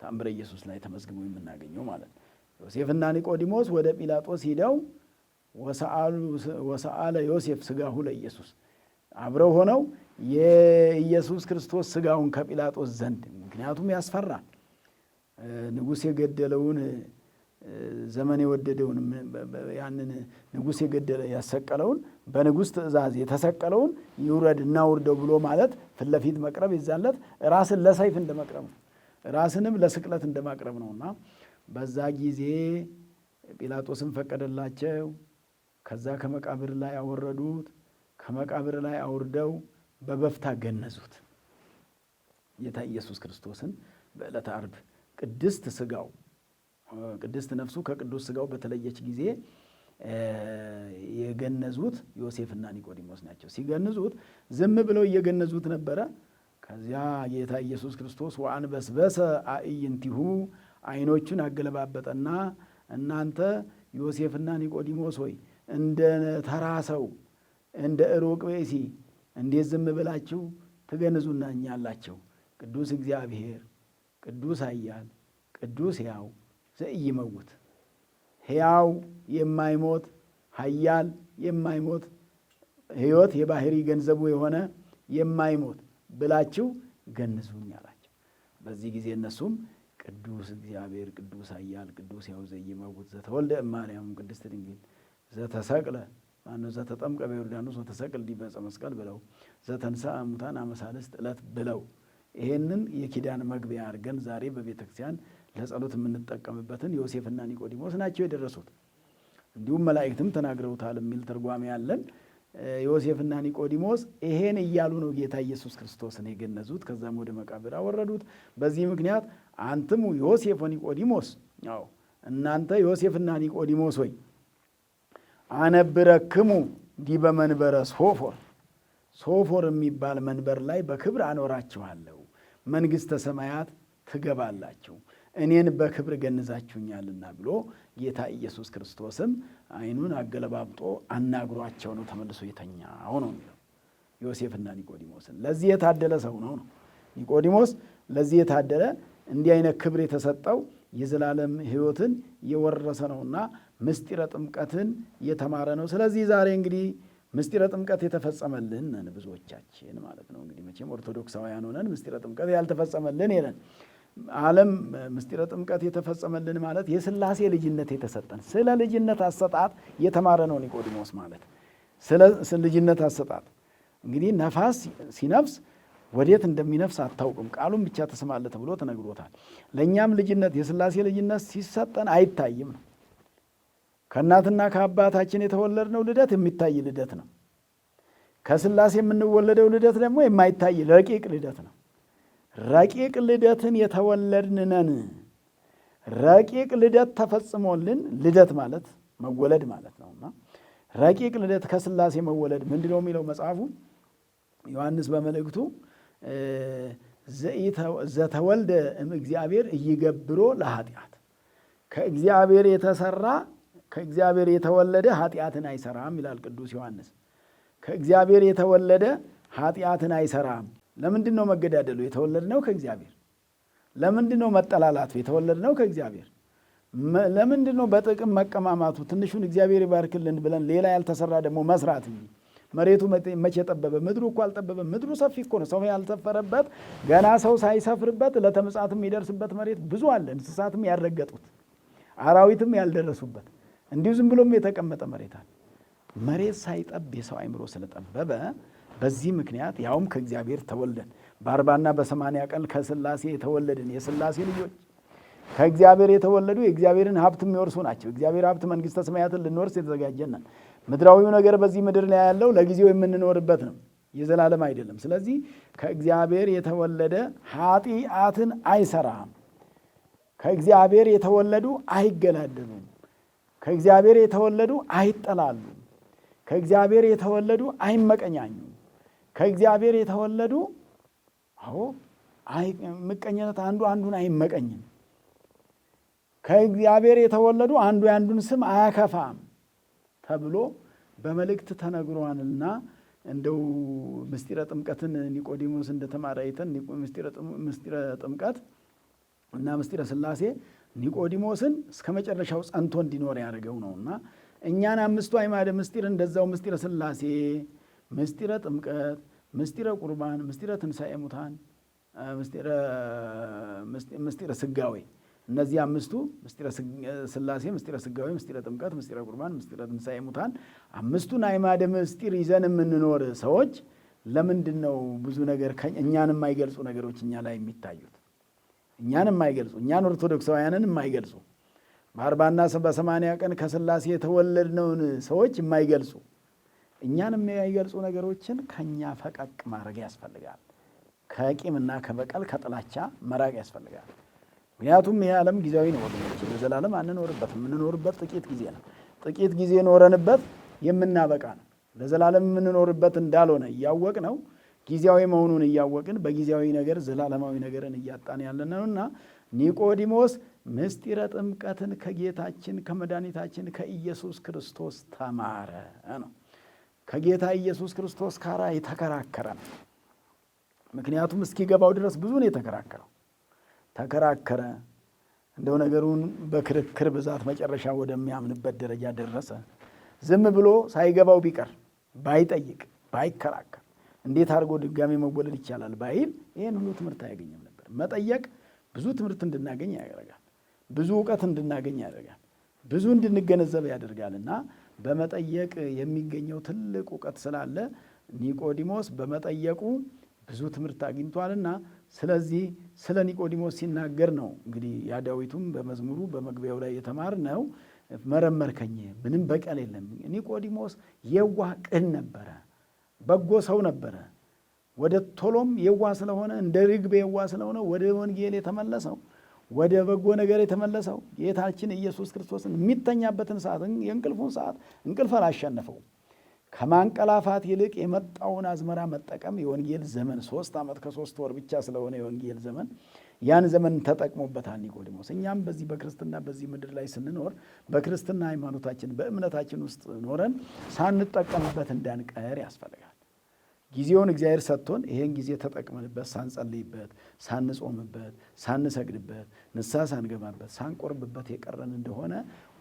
ተአምረ ኢየሱስ ላይ ተመዝግቦ የምናገኘው ማለት ነው። ዮሴፍና ኒቆዲሞስ ወደ ጲላጦስ ሂደው ወሰአለ ዮሴፍ ስጋሁ ለኢየሱስ አብረው ሆነው የኢየሱስ ክርስቶስ ስጋውን ከጲላጦስ ዘንድ፣ ምክንያቱም ያስፈራል። ንጉሥ የገደለውን ዘመን የወደደውን ያንን ንጉሥ የገደለ ያሰቀለውን በንጉሥ ትእዛዝ የተሰቀለውን ይውረድ እናውርደው ብሎ ማለት ፊት ለፊት መቅረብ ይዛለት ራስን ለሰይፍ እንደመቅረብ ነው፣ ራስንም ለስቅለት እንደማቅረብ ነውና በዛ ጊዜ ጲላጦስን ፈቀደላቸው። ከዛ ከመቃብር ላይ አወረዱት። ከመቃብር ላይ አውርደው በበፍታ ገነዙት። ጌታ ኢየሱስ ክርስቶስን በዕለተ ዓርብ ቅድስት ሥጋው ቅድስት ነፍሱ ከቅዱስ ሥጋው በተለየች ጊዜ የገነዙት ዮሴፍና ኒቆዲሞስ ናቸው። ሲገንዙት ዝም ብለው እየገነዙት ነበረ። ከዚያ ጌታ ኢየሱስ ክርስቶስ ወአንበስበሰ አዕይንቲሁ ዓይኖቹን አገለባበጠና እናንተ ዮሴፍና ኒቆዲሞስ ሆይ እንደ ተራ ሰው እንደ ሩቅ ብእሲ እንዴት ዝም ብላችሁ ትገንዙናኛላችሁ? ቅዱስ እግዚአብሔር ቅዱስ ኃያል ቅዱስ ሕያው ዘኢይመውት ሕያው የማይሞት ኃያል የማይሞት ሕይወት የባህሪ ገንዘቡ የሆነ የማይሞት ብላችሁ ገንዙኝ አላቸው። በዚህ ጊዜ እነሱም ቅዱስ እግዚአብሔር ቅዱስ ኃያል ቅዱስ ሕያው ዘኢይመውት ዘተወልደ እማርያም ቅድስት ድንግል ዘተሰቅለ ማነው ዘተጠምቀ በዮርዳኖስ ወተሰቅል ዲበ ዕፀ መስቀል ብለው ዘተንሥአ እሙታን አመ ሣልስት ዕለት ብለው ይሄንን የኪዳን መግቢያ አድርገን ዛሬ በቤተ ክርስቲያን ለጸሎት የምንጠቀምበትን ዮሴፍና ኒቆዲሞስ ናቸው የደረሱት። እንዲሁም መላእክትም ተናግረውታል የሚል ትርጓሜ ያለን ዮሴፍና ኒቆዲሞስ ይሄን እያሉ ነው ጌታ ኢየሱስ ክርስቶስን የገነዙት። ከዛም ወደ መቃብር አወረዱት። በዚህ ምክንያት አንትሙ ዮሴፍ ወኒቆዲሞስ፣ እናንተ ዮሴፍና ኒቆዲሞስ ሆይ አነብረክሙ ዲበ መንበረ ሶፎር፣ ሶፎር የሚባል መንበር ላይ በክብር አኖራችኋለሁ፣ መንግሥተ ሰማያት ትገባላችሁ፣ እኔን በክብር ገንዛችሁኛልና ብሎ ጌታ ኢየሱስ ክርስቶስም ዓይኑን አገለባብጦ አናግሯቸው ነው ተመልሶ የተኛው ነው የሚለው ዮሴፍና ኒቆዲሞስን። ለዚህ የታደለ ሰው ነው ኒቆዲሞስ፣ ለዚህ የታደለ እንዲህ አይነት ክብር የተሰጠው የዘላለም ሕይወትን የወረሰ ነውና ምስጢረ ጥምቀትን የተማረ ነው። ስለዚህ ዛሬ እንግዲህ ምስጢረ ጥምቀት የተፈጸመልን ነን ብዙዎቻችን ማለት ነው። እንግዲህ መቼም ኦርቶዶክሳውያን ሆነን ምስጢረ ጥምቀት ያልተፈጸመልን የለን። ዓለም ምስጢረ ጥምቀት የተፈጸመልን ማለት የሥላሴ ልጅነት የተሰጠን ስለ ልጅነት አሰጣጥ የተማረ ነው ኒቆዲሞስ ማለት። ስለ ልጅነት አሰጣጥ እንግዲህ ነፋስ ሲነፍስ ወዴት እንደሚነፍስ አታውቅም፣ ቃሉን ብቻ ትሰማለህ ተብሎ ተነግሮታል። ለእኛም ልጅነት የሥላሴ ልጅነት ሲሰጠን አይታይም ነው። ከእናትና ከአባታችን የተወለድነው ልደት የሚታይ ልደት ነው። ከሥላሴ የምንወለደው ልደት ደግሞ የማይታይ ረቂቅ ልደት ነው። ረቂቅ ልደትን የተወለድን ነን። ረቂቅ ልደት ተፈጽሞልን ልደት ማለት መወለድ ማለት ነውና ረቂቅ ልደት ከሥላሴ መወለድ ምንድን ነው የሚለው መጽሐፉ ዮሐንስ በመልእክቱ ዘተወልደ እምእግዚአብሔር ኢይገብሮ ለኃጢአት፣ ከእግዚአብሔር የተሰራ ከእግዚአብሔር የተወለደ ኃጢአትን አይሰራም ይላል ቅዱስ ዮሐንስ። ከእግዚአብሔር የተወለደ ኃጢአትን አይሰራም። ለምንድን ነው መገዳደሉ? የተወለድነው ከእግዚአብሔር። ለምንድን ነው መጠላላቱ? የተወለድነው ከእግዚአብሔር። ለምንድን ነው በጥቅም መቀማማቱ? ትንሹን እግዚአብሔር ይባርክልን ብለን ሌላ ያልተሰራ ደግሞ መስራት እንጂ መሬቱ መቼ ጠበበ? ምድሩ እኮ አልጠበበም። ምድሩ ሰፊ እኮ ነው። ሰው ያልሰፈረበት ገና ሰው ሳይሰፍርበት ለተምጻትም የሚደርስበት መሬት ብዙ አለ። እንስሳትም ያልረገጡት አራዊትም ያልደረሱበት እንዲሁ ዝም ብሎም የተቀመጠ መሬት አለ። መሬት ሳይጠብ የሰው አእምሮ ስለጠበበ በዚህ ምክንያት ያውም ከእግዚአብሔር ተወልደን በ40ና በ80 ቀን ከሥላሴ የተወለድን የሥላሴ ልጆች ከእግዚአብሔር የተወለዱ የእግዚአብሔርን ሀብት የሚወርሱ ናቸው። እግዚአብሔር ሀብት መንግሥተ ሰማያትን ልንወርስ የተዘጋጀነን። ምድራዊው ነገር በዚህ ምድር ላይ ያለው ለጊዜው የምንኖርበት ነው፣ የዘላለም አይደለም። ስለዚህ ከእግዚአብሔር የተወለደ ኃጢአትን አይሰራም። ከእግዚአብሔር የተወለዱ አይገላደሉም። ከእግዚአብሔር የተወለዱ አይጠላሉም። ከእግዚአብሔር የተወለዱ አይመቀኛኙም። ከእግዚአብሔር የተወለዱ ምቀኝነት አንዱ አንዱን አይመቀኝም። ከእግዚአብሔር የተወለዱ አንዱ የአንዱን ስም አያከፋም ተብሎ በመልእክት ተነግሯልና እንደው ምስጢረ ጥምቀትን ኒቆዲሞስ እንደተማረ አይተን ምስጢረ ጥምቀት እና ምስጢረ ሥላሴ ኒቆዲሞስን እስከ መጨረሻው ጸንቶ እንዲኖር ያደርገው ነውና እኛን አምስቱ አዕማደ ምስጢር እንደዛው ምስጢረ ሥላሴ፣ ምስጢረ ጥምቀት፣ ምስጢረ ቁርባን፣ ምስጢረ ትንሣኤ ሙታን፣ ምስጢረ ሥጋዌ እነዚህ አምስቱ ምስጢረ ሥላሴ፣ ምስጢረ ሥጋዌ፣ ምስጢረ ጥምቀት፣ ምስጢረ ቁርባን፣ ምስጢረ ትንሣኤ ሙታን አምስቱን አዕማደ ምስጢር ይዘን የምንኖር ሰዎች ለምንድን ነው ብዙ ነገር እኛን የማይገልጹ ነገሮች እኛ ላይ የሚታዩት? እኛን የማይገልጹ እኛን ኦርቶዶክሳውያንን የማይገልጹ በ40ና በ80 ቀን ከሥላሴ የተወለድነውን ሰዎች የማይገልጹ እኛን የሚያይገልጹ ነገሮችን ከኛ ፈቀቅ ማድረግ ያስፈልጋል። ከቂምና ከበቀል ከጥላቻ መራቅ ያስፈልጋል። ምክንያቱም ይህ ዓለም ጊዜያዊ ነው ወገኖች፣ ለዘላለም አንኖርበት። የምንኖርበት ጥቂት ጊዜ ነው። ጥቂት ጊዜ ኖረንበት የምናበቃ ነው። ለዘላለም የምንኖርበት እንዳልሆነ እያወቅ ነው ጊዜያዊ መሆኑን እያወቅን በጊዜያዊ ነገር ዘላለማዊ ነገርን እያጣን ያለን ነውና ኒቆዲሞስ ምስጢረ ጥምቀትን ከጌታችን ከመድኃኒታችን ከኢየሱስ ክርስቶስ ተማረ ነው። ከጌታ ኢየሱስ ክርስቶስ ጋር የተከራከረ ነው። ምክንያቱም እስኪገባው ድረስ ብዙ ነው የተከራከረው። ተከራከረ። እንደው ነገሩን በክርክር ብዛት መጨረሻ ወደሚያምንበት ደረጃ ደረሰ። ዝም ብሎ ሳይገባው ቢቀር ባይጠይቅ ባይከራከር እንዴት አድርጎ ድጋሜ መወለድ ይቻላል ባይል ይህን ሁሉ ትምህርት አያገኝም ነበር። መጠየቅ ብዙ ትምህርት እንድናገኝ ያደርጋል። ብዙ እውቀት እንድናገኝ ያደርጋል። ብዙ እንድንገነዘብ ያደርጋልና በመጠየቅ የሚገኘው ትልቅ እውቀት ስላለ ኒቆዲሞስ በመጠየቁ ብዙ ትምህርት አግኝቷልና ስለዚህ ስለ ኒቆዲሞስ ሲናገር ነው እንግዲህ ያ ዳዊቱም በመዝሙሩ በመግቢያው ላይ የተማርነው መረመርከኝ፣ ምንም በቀል የለም። ኒቆዲሞስ የዋህ ቅን ነበረ፣ በጎ ሰው ነበረ። ወደ ቶሎም የዋህ ስለሆነ እንደ ርግብ የዋህ ስለሆነ ወደ ወንጌል የተመለሰው ወደ በጎ ነገር የተመለሰው ጌታችን ኢየሱስ ክርስቶስን የሚተኛበትን ሰዓት የእንቅልፉን ሰዓት እንቅልፍ አላሸነፈው። ከማንቀላፋት ይልቅ የመጣውን አዝመራ መጠቀም የወንጌል ዘመን 3 ዓመት ከ3 ወር ብቻ ስለሆነ የወንጌል ዘመን ያን ዘመን ተጠቅሞበታል ኒቆዲሞስ። እኛም በዚህ በክርስትና በዚህ ምድር ላይ ስንኖር በክርስትና ሃይማኖታችን በእምነታችን ውስጥ ኖረን ሳንጠቀምበት እንዳንቀር ያስፈልጋል። ጊዜውን እግዚአብሔር ሰጥቶን ይሄን ጊዜ ተጠቅመንበት ሳንጸልይበት፣ ሳንጾምበት፣ ሳንሰግድበት፣ ንስሐ ሳንገባበት፣ ሳንቆርብበት የቀረን እንደሆነ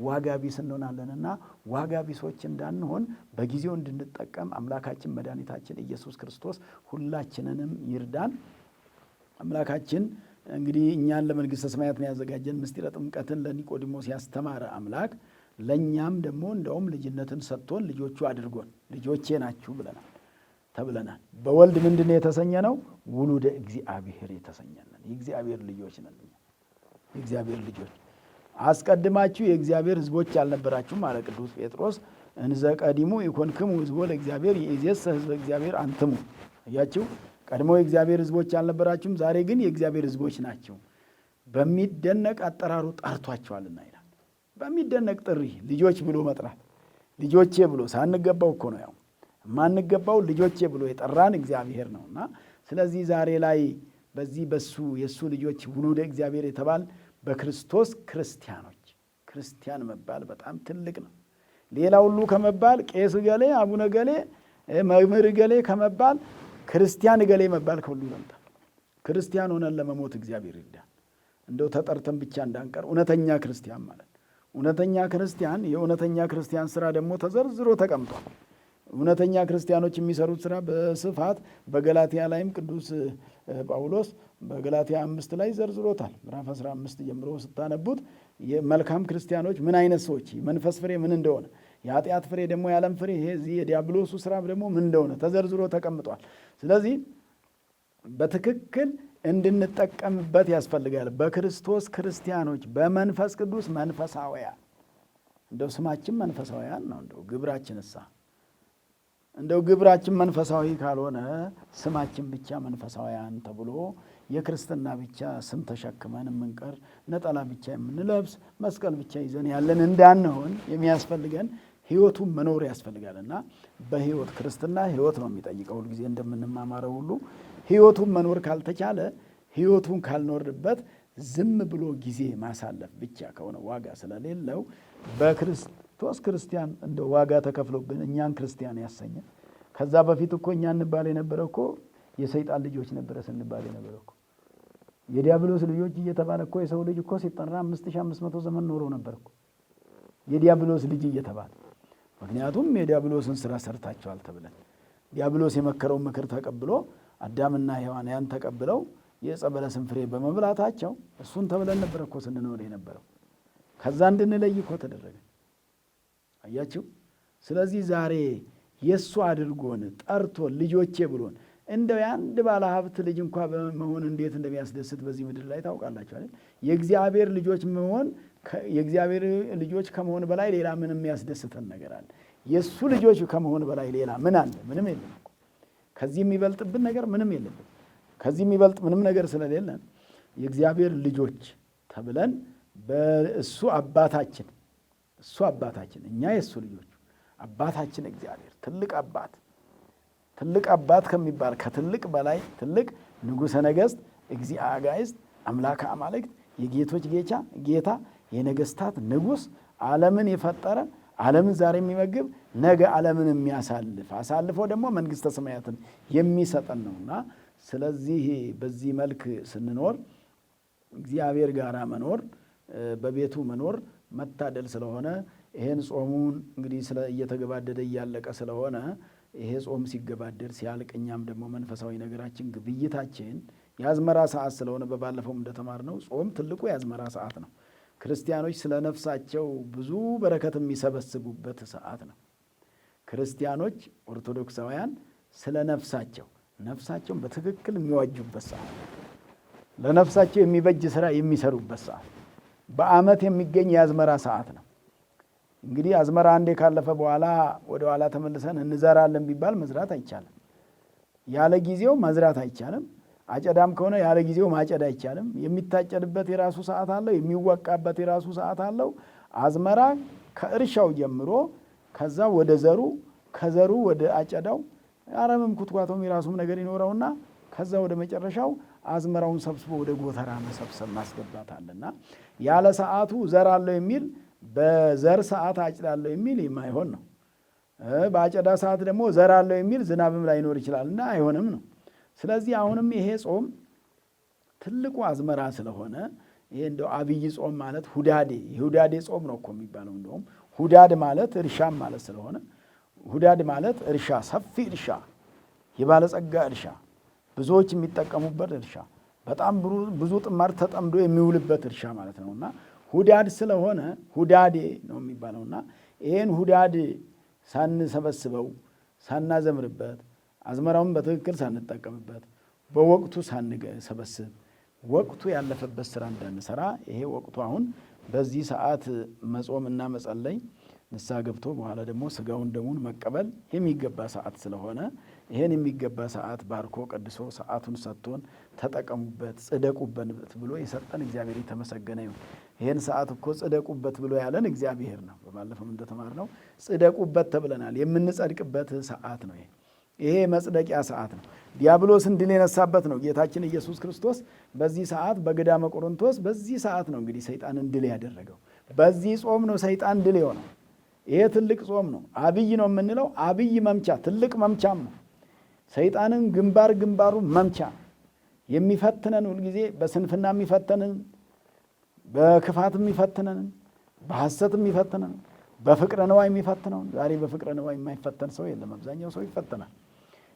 ዋጋ ቢስ እንሆናለንና ዋጋ ቢሶች እንዳንሆን በጊዜው እንድንጠቀም አምላካችን መድኃኒታችን ኢየሱስ ክርስቶስ ሁላችንንም ይርዳን። አምላካችን እንግዲህ እኛን ለመንግሥተ ሰማያትን ያዘጋጀን ምስጢረ ጥምቀትን ለኒቆዲሞስ ያስተማረ አምላክ ለእኛም ደግሞ እንደውም ልጅነትን ሰጥቶን ልጆቹ አድርጎን ልጆቼ ናችሁ ብለናል ተብለናል። በወልድ ምንድን ነው የተሰኘነው? ውሉደ እግዚአብሔር የተሰኘነን የእግዚአብሔር ልጆች ነን። የእግዚአብሔር ልጆች አስቀድማችሁ የእግዚአብሔር ሕዝቦች አልነበራችሁም አለ ቅዱስ ጴጥሮስ። እንዘ ቀዲሙ ኢኮንክሙ ሕዝቦ ለእግዚአብሔር ይእዜሰ ሕዝበ እግዚአብሔር አንትሙ። እያችሁ ቀድሞ የእግዚአብሔር ሕዝቦች አልነበራችሁም፣ ዛሬ ግን የእግዚአብሔር ሕዝቦች ናችሁ። በሚደነቅ አጠራሩ ጠርቷቸዋልና ይላል። በሚደነቅ ጥሪ ልጆች ብሎ መጥራት፣ ልጆቼ ብሎ ሳንገባው እኮ ነው ያው ማንገባው ልጆቼ ብሎ የጠራን እግዚአብሔር ነውና ስለዚህ ዛሬ ላይ በዚህ በሱ የሱ ልጆች ውሉደ እግዚአብሔር የተባል በክርስቶስ ክርስቲያኖች ክርስቲያን መባል በጣም ትልቅ ነው። ሌላ ሁሉ ከመባል ቄስ ገሌ አቡነ ገሌ መምህር ገሌ ከመባል ክርስቲያን ገሌ መባል ከሁሉ ይበልጣል። ክርስቲያን ሆነን ለመሞት እግዚአብሔር ይርዳን። እንደው ተጠርተን ብቻ እንዳንቀር እውነተኛ ክርስቲያን ማለት እውነተኛ ክርስቲያን የእውነተኛ ክርስቲያን ስራ ደግሞ ተዘርዝሮ ተቀምጧል። እውነተኛ ክርስቲያኖች የሚሰሩት ስራ በስፋት በገላትያ ላይም ቅዱስ ጳውሎስ በገላትያ 5 ላይ ዘርዝሮታል። ምዕራፍ 15 ጀምሮ ስታነቡት መልካም ክርስቲያኖች ምን አይነት ሰዎች፣ መንፈስ ፍሬ ምን እንደሆነ፣ የኃጢአት ፍሬ ደግሞ የዓለም ፍሬ ይሄ የዲያብሎሱ ስራ ደግሞ ምን እንደሆነ ተዘርዝሮ ተቀምጧል። ስለዚህ በትክክል እንድንጠቀምበት ያስፈልጋል። በክርስቶስ ክርስቲያኖች፣ በመንፈስ ቅዱስ መንፈሳውያን። እንደው ስማችን መንፈሳውያን ነው። እንደው ግብራችንሳ እንደው ግብራችን መንፈሳዊ ካልሆነ ስማችን ብቻ መንፈሳውያን ተብሎ የክርስትና ብቻ ስም ተሸክመን የምንቀር ነጠላ ብቻ የምንለብስ መስቀል ብቻ ይዘን ያለን እንዳንሆን የሚያስፈልገን ሕይወቱን መኖር ያስፈልጋልና በሕይወት ክርስትና ሕይወት ነው የሚጠይቀው። ሁልጊዜ እንደምንማማረው ሁሉ ሕይወቱን መኖር ካልተቻለ ሕይወቱን ካልኖርበት ዝም ብሎ ጊዜ ማሳለፍ ብቻ ከሆነ ዋጋ ስለሌለው በክርስቶስ ክርስቲያን እንደ ዋጋ ተከፍሎብን እኛን ክርስቲያን ያሰኘ። ከዛ በፊት እኮ እኛ እንባል የነበረ እኮ የሰይጣን ልጆች ነበረ ስንባል የነበረ እኮ የዲያብሎስ ልጆች እየተባለ እኮ የሰው ልጅ እኮ ሲጠራ 5500 ዘመን ኖሮ ነበር እኮ የዲያብሎስ ልጅ እየተባለ። ምክንያቱም የዲያብሎስን ስራ ሰርታቸዋል ተብለን ዲያብሎስ የመከረውን ምክር ተቀብሎ አዳምና ሔዋን ያን ተቀብለው የዕፀ በለስን ፍሬ በመብላታቸው እሱን ተብለን ነበር እኮ ስንኖር የነበረው። ከዛ እንድንለይ እኮ ተደረገ። አያችሁ። ስለዚህ ዛሬ የእሱ አድርጎን ጠርቶን ልጆቼ ብሎን እንደው የአንድ ባለ ሀብት ልጅ እንኳ በመሆን እንዴት እንደሚያስደስት በዚህ ምድር ላይ ታውቃላችሁ አይደል? የእግዚአብሔር ልጆች መሆን የእግዚአብሔር ልጆች ከመሆን በላይ ሌላ ምንም የሚያስደስተን ነገር አለ? የእሱ ልጆች ከመሆን በላይ ሌላ ምን አለ? ምንም የለም እኮ። ከዚህ የሚበልጥብን ነገር ምንም የለም። ከዚህ የሚበልጥ ምንም ነገር ስለሌለን የእግዚአብሔር ልጆች ተብለን በእሱ አባታችን እኛ የእሱ ልጆች አባታችን እግዚአብሔር ትልቅ አባት ከሚባል ከትልቅ በላይ ትልቅ ንጉሠ ነገሥት እግዚአ አጋዕዝት አምላከ አማልክት የጌቶች ጌታ የነገሥታት ንጉሥ ዓለምን የፈጠረ ዓለምን ዛሬ የሚመግብ ነገ ዓለምን የሚያሳልፍ አሳልፎ ደግሞ መንግሥተ ሰማያትን የሚሰጠን ነውና ስለዚህ በዚህ መልክ ስንኖር እግዚአብሔር ጋር መኖር በቤቱ መኖር መታደል ስለሆነ ይሄን ጾሙን እንግዲህ እየተገባደደ እያለቀ ስለሆነ ይሄ ጾም ሲገባደድ ሲያልቅ እኛም ደግሞ መንፈሳዊ ነገራችን ግብይታችን የአዝመራ ሰዓት ስለሆነ በባለፈውም እንደተማርነው ጾም ትልቁ የአዝመራ ሰዓት ነው። ክርስቲያኖች ስለ ነፍሳቸው ብዙ በረከት የሚሰበስቡበት ሰዓት ነው። ክርስቲያኖች ኦርቶዶክሳውያን ስለ ነፍሳቸውን በትክክል የሚዋጁበት ሰዓት፣ ለነፍሳቸው የሚበጅ ስራ የሚሰሩበት ሰዓት፣ በዓመት የሚገኝ የአዝመራ ሰዓት ነው። እንግዲህ አዝመራ አንዴ ካለፈ በኋላ ወደ ኋላ ተመልሰን እንዘራለን ቢባል መዝራት አይቻልም። ያለ ጊዜው መዝራት አይቻልም። አጨዳም ከሆነ ያለ ጊዜው ማጨድ አይቻልም። የሚታጨድበት የራሱ ሰዓት አለው። የሚወቃበት የራሱ ሰዓት አለው። አዝመራ ከእርሻው ጀምሮ ከዛ ወደ ዘሩ፣ ከዘሩ ወደ አጨዳው፣ አረምም ኩትኳቶም የራሱም ነገር ይኖረውና ከዛ ወደ መጨረሻው አዝመራውን ሰብስቦ ወደ ጎተራ መሰብሰብ ማስገባት አለና ያለ ሰዓቱ ዘራለሁ የሚል በዘር ሰዓት አጭዳለሁ የሚል የማይሆን ነው። በአጨዳ ሰዓት ደግሞ ዘራለሁ የሚል ዝናብም ላይኖር ይችላልና አይሆንም ነው። ስለዚህ አሁንም ይሄ ጾም ትልቁ አዝመራ ስለሆነ ይሄ እንደው አብይ ጾም ማለት ሁዳዴ ጾም ነው እኮ የሚባለው። እንደውም ሁዳድ ማለት እርሻም ማለት ስለሆነ ሁዳድ ማለት እርሻ፣ ሰፊ እርሻ፣ የባለጸጋ እርሻ፣ ብዙዎች የሚጠቀሙበት እርሻ፣ በጣም ብዙ ጥማር ተጠምዶ የሚውልበት እርሻ ማለት ነውና ሁዳድ ስለሆነ ሁዳዴ ነው የሚባለውና ይሄን ሁዳድ ሳንሰበስበው ሳናዘምርበት አዝመራውን በትክክል ሳንጠቀምበት በወቅቱ ሳንሰበስብ ወቅቱ ያለፈበት ስራ እንዳንሰራ ይሄ ወቅቱ አሁን በዚህ ሰዓት መጾምና መጸለይ ንስሐ ገብቶ በኋላ ደግሞ ስጋውን ደሙን መቀበል የሚገባ ሰዓት ስለሆነ ይሄን የሚገባ ሰዓት ባርኮ ቀድሶ ሰዓቱን ሰጥቶን ተጠቀሙበት፣ ጽደቁበት ብሎ የሰጠን እግዚአብሔር የተመሰገነ ይሁን። ይሄን ሰዓት እኮ ጽደቁበት ብሎ ያለን እግዚአብሔር ነው። በባለፈው እንደተማርነው ጽደቁበት ተብለናል። የምንጸድቅበት ሰዓት ነው። ይሄ መጽደቂያ ሰዓት ነው። ዲያብሎስን ድል የነሳበት ነው ጌታችን ኢየሱስ ክርስቶስ። በዚህ ሰዓት በገዳመ ቆሮንቶስ በዚህ ሰዓት ነው እንግዲህ ሰይጣንን ድል ያደረገው። በዚህ ጾም ነው ሰይጣን ድል የሆነው። ይሄ ትልቅ ጾም ነው። አብይ ነው የምንለው አብይ መምቻ፣ ትልቅ መምቻም ነው። ሰይጣንን ግንባሩ መምቻ የሚፈትነን ሁልጊዜ በስንፍና የሚፈትነን፣ በክፋት የሚፈትነን፣ በሐሰት የሚፈትነን፣ በፍቅረ ነዋይ የሚፈትነውን። ዛሬ በፍቅረ ነዋይ የማይፈተን ሰው የለም። አብዛኛው ሰው ይፈተናል።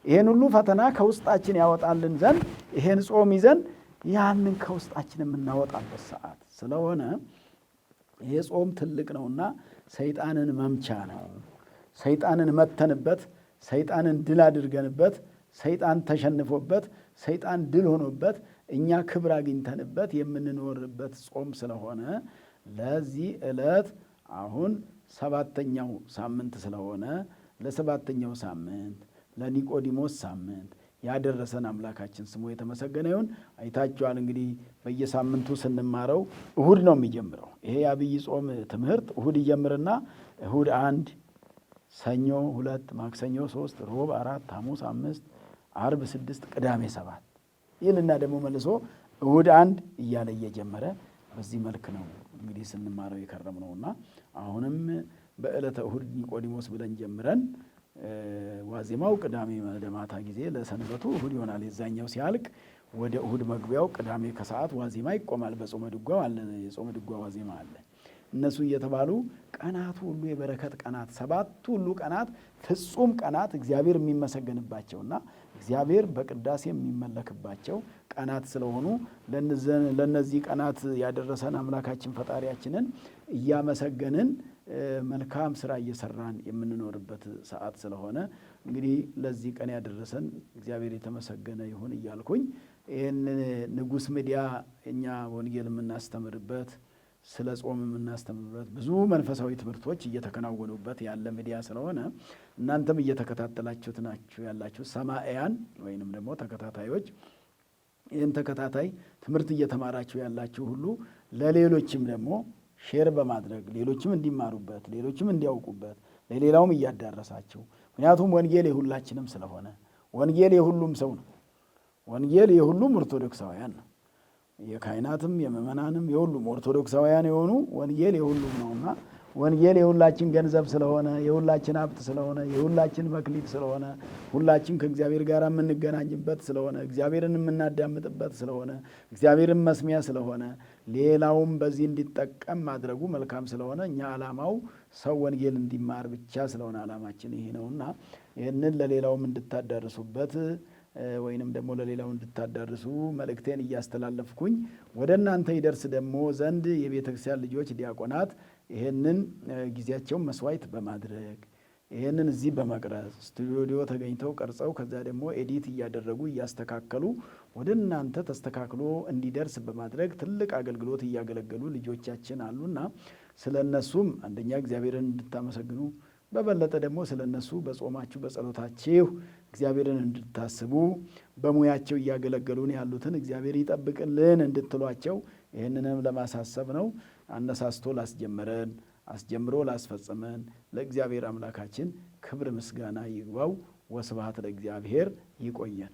ይሄን ሁሉ ፈተና ከውስጣችን ያወጣልን ዘንድ ይሄን ጾም ይዘን ያንን ከውስጣችን የምናወጣበት ሰዓት ስለሆነ ይሄ ጾም ትልቅ ነውና ሰይጣንን መምቻ ነው። ሰይጣንን መተንበት፣ ሰይጣንን ድል አድርገንበት፣ ሰይጣን ተሸንፎበት፣ ሰይጣን ድል ሆኖበት እኛ ክብር አግኝተንበት የምንኖርበት ጾም ስለሆነ ለዚህ ዕለት አሁን 7ኛው ሳምንት ስለሆነ ለሰባተኛው ሳምንት ለኒቆዲሞስ ሳምንት ያደረሰን አምላካችን ስሙ የተመሰገነ ይሁን። አይታችኋል እንግዲህ በየሳምንቱ ስንማረው እሁድ ነው የሚጀምረው። ይሄ የአብይ ጾም ትምህርት እሁድ ይጀምርና እሁድ 1፣ ሰኞ 2፣ ማክሰኞ 3፣ ሮብ 4፣ ሐሙስ 5፣ ዓርብ 6፣ ቅዳሜ 7 ይልና ደግሞ መልሶ እሁድ 1 እያለ እየጀመረ በዚህ መልክ ነው እንግዲህ ስንማረው የከረምነውና አሁንም በዕለተ እሁድ ኒቆዲሞስ ብለን ጀምረን ዋዜማው ቅዳሜ ማታ ጊዜ ለሰንበቱ እሁድ ይሆናል። የዛኛው ሲያልቅ ወደ እሁድ መግቢያው ቅዳሜ ከሰዓት ዋዜማ ይቆማል። በጾመ ድጓው አለ፣ የጾመ ድጓ ዋዜማ አለ። እነሱ እየተባሉ ቀናቱ ሁሉ የበረከት ቀናት፣ 7ቱ ሁሉ ቀናት ፍጹም ቀናት እግዚአብሔር የሚመሰገንባቸውና እግዚአብሔር በቅዳሴ የሚመለክባቸው ቀናት ስለሆኑ ለነዚህ ቀናት ያደረሰን አምላካችን ፈጣሪያችንን እያመሰገንን መልካም ስራ እየሰራን የምንኖርበት ሰዓት ስለሆነ እንግዲህ ለዚህ ቀን ያደረሰን እግዚአብሔር የተመሰገነ ይሁን እያልኩኝ ይህን ንጉሥ ሚዲያ እኛ ወንጌል የምናስተምርበት ስለ ጾም የምናስተምርበት ብዙ መንፈሳዊ ትምህርቶች እየተከናወኑበት ያለ ሚዲያ ስለሆነ እናንተም እየተከታተላችሁት ናችሁ ያላችሁ ሰማዕያን ወይንም ደግሞ ተከታታዮች ይህን ተከታታይ ትምህርት እየተማራችሁ ያላችሁ ሁሉ ለሌሎችም ደግሞ ሼር በማድረግ ሌሎችም እንዲማሩበት ሌሎችም እንዲያውቁበት ለሌላውም እያዳረሳችሁ ምክንያቱም ወንጌል የሁላችንም ስለሆነ ወንጌል የሁሉም ሰው ነው። ወንጌል የሁሉም ኦርቶዶክሳውያን ነው። የካህናትም የምእመናንም የሁሉም ኦርቶዶክሳውያን የሆኑ ወንጌል የሁሉም ነውና ወንጌል የሁላችን ገንዘብ ስለሆነ የሁላችን ሀብት ስለሆነ የሁላችን መክሊት ስለሆነ ሁላችን ከእግዚአብሔር ጋር የምንገናኝበት ስለሆነ እግዚአብሔርን የምናዳምጥበት ስለሆነ እግዚአብሔርን መስሚያ ስለሆነ ሌላውም በዚህ እንዲጠቀም ማድረጉ መልካም ስለሆነ እኛ ዓላማው ሰው ወንጌል እንዲማር ብቻ ስለሆነ ዓላማችን ይሄ ነውና ይህንን ለሌላውም እንድታዳርሱበት ወይንም ደግሞ ለሌላው እንድታዳርሱ መልእክቴን እያስተላለፍኩኝ ወደ እናንተ ይደርስ ደግሞ ዘንድ የቤተ ክርስቲያን ልጆች ዲያቆናት ይህንን ጊዜያቸውን መስዋዕት በማድረግ ይህንን እዚህ በመቅረጽ ስቱዲዮ ተገኝተው ቀርጸው ከዛ ደግሞ ኤዲት እያደረጉ እያስተካከሉ ወደ እናንተ ተስተካክሎ እንዲደርስ በማድረግ ትልቅ አገልግሎት እያገለገሉ ልጆቻችን አሉና ስለ እነሱም አንደኛ እግዚአብሔርን እንድታመሰግኑ በበለጠ ደግሞ ስለ እነሱ በጾማችሁ በጸሎታችሁ እግዚአብሔርን እንድታስቡ በሙያቸው እያገለገሉን ያሉትን እግዚአብሔር ይጠብቅልን እንድትሏቸው ይህንንም ለማሳሰብ ነው። አነሳስቶ ላስጀመረን አስጀምሮ ላስፈጸመን ለእግዚአብሔር አምላካችን ክብር ምስጋና ይግባው። ወስብሐት ለእግዚአብሔር። ይቆየን።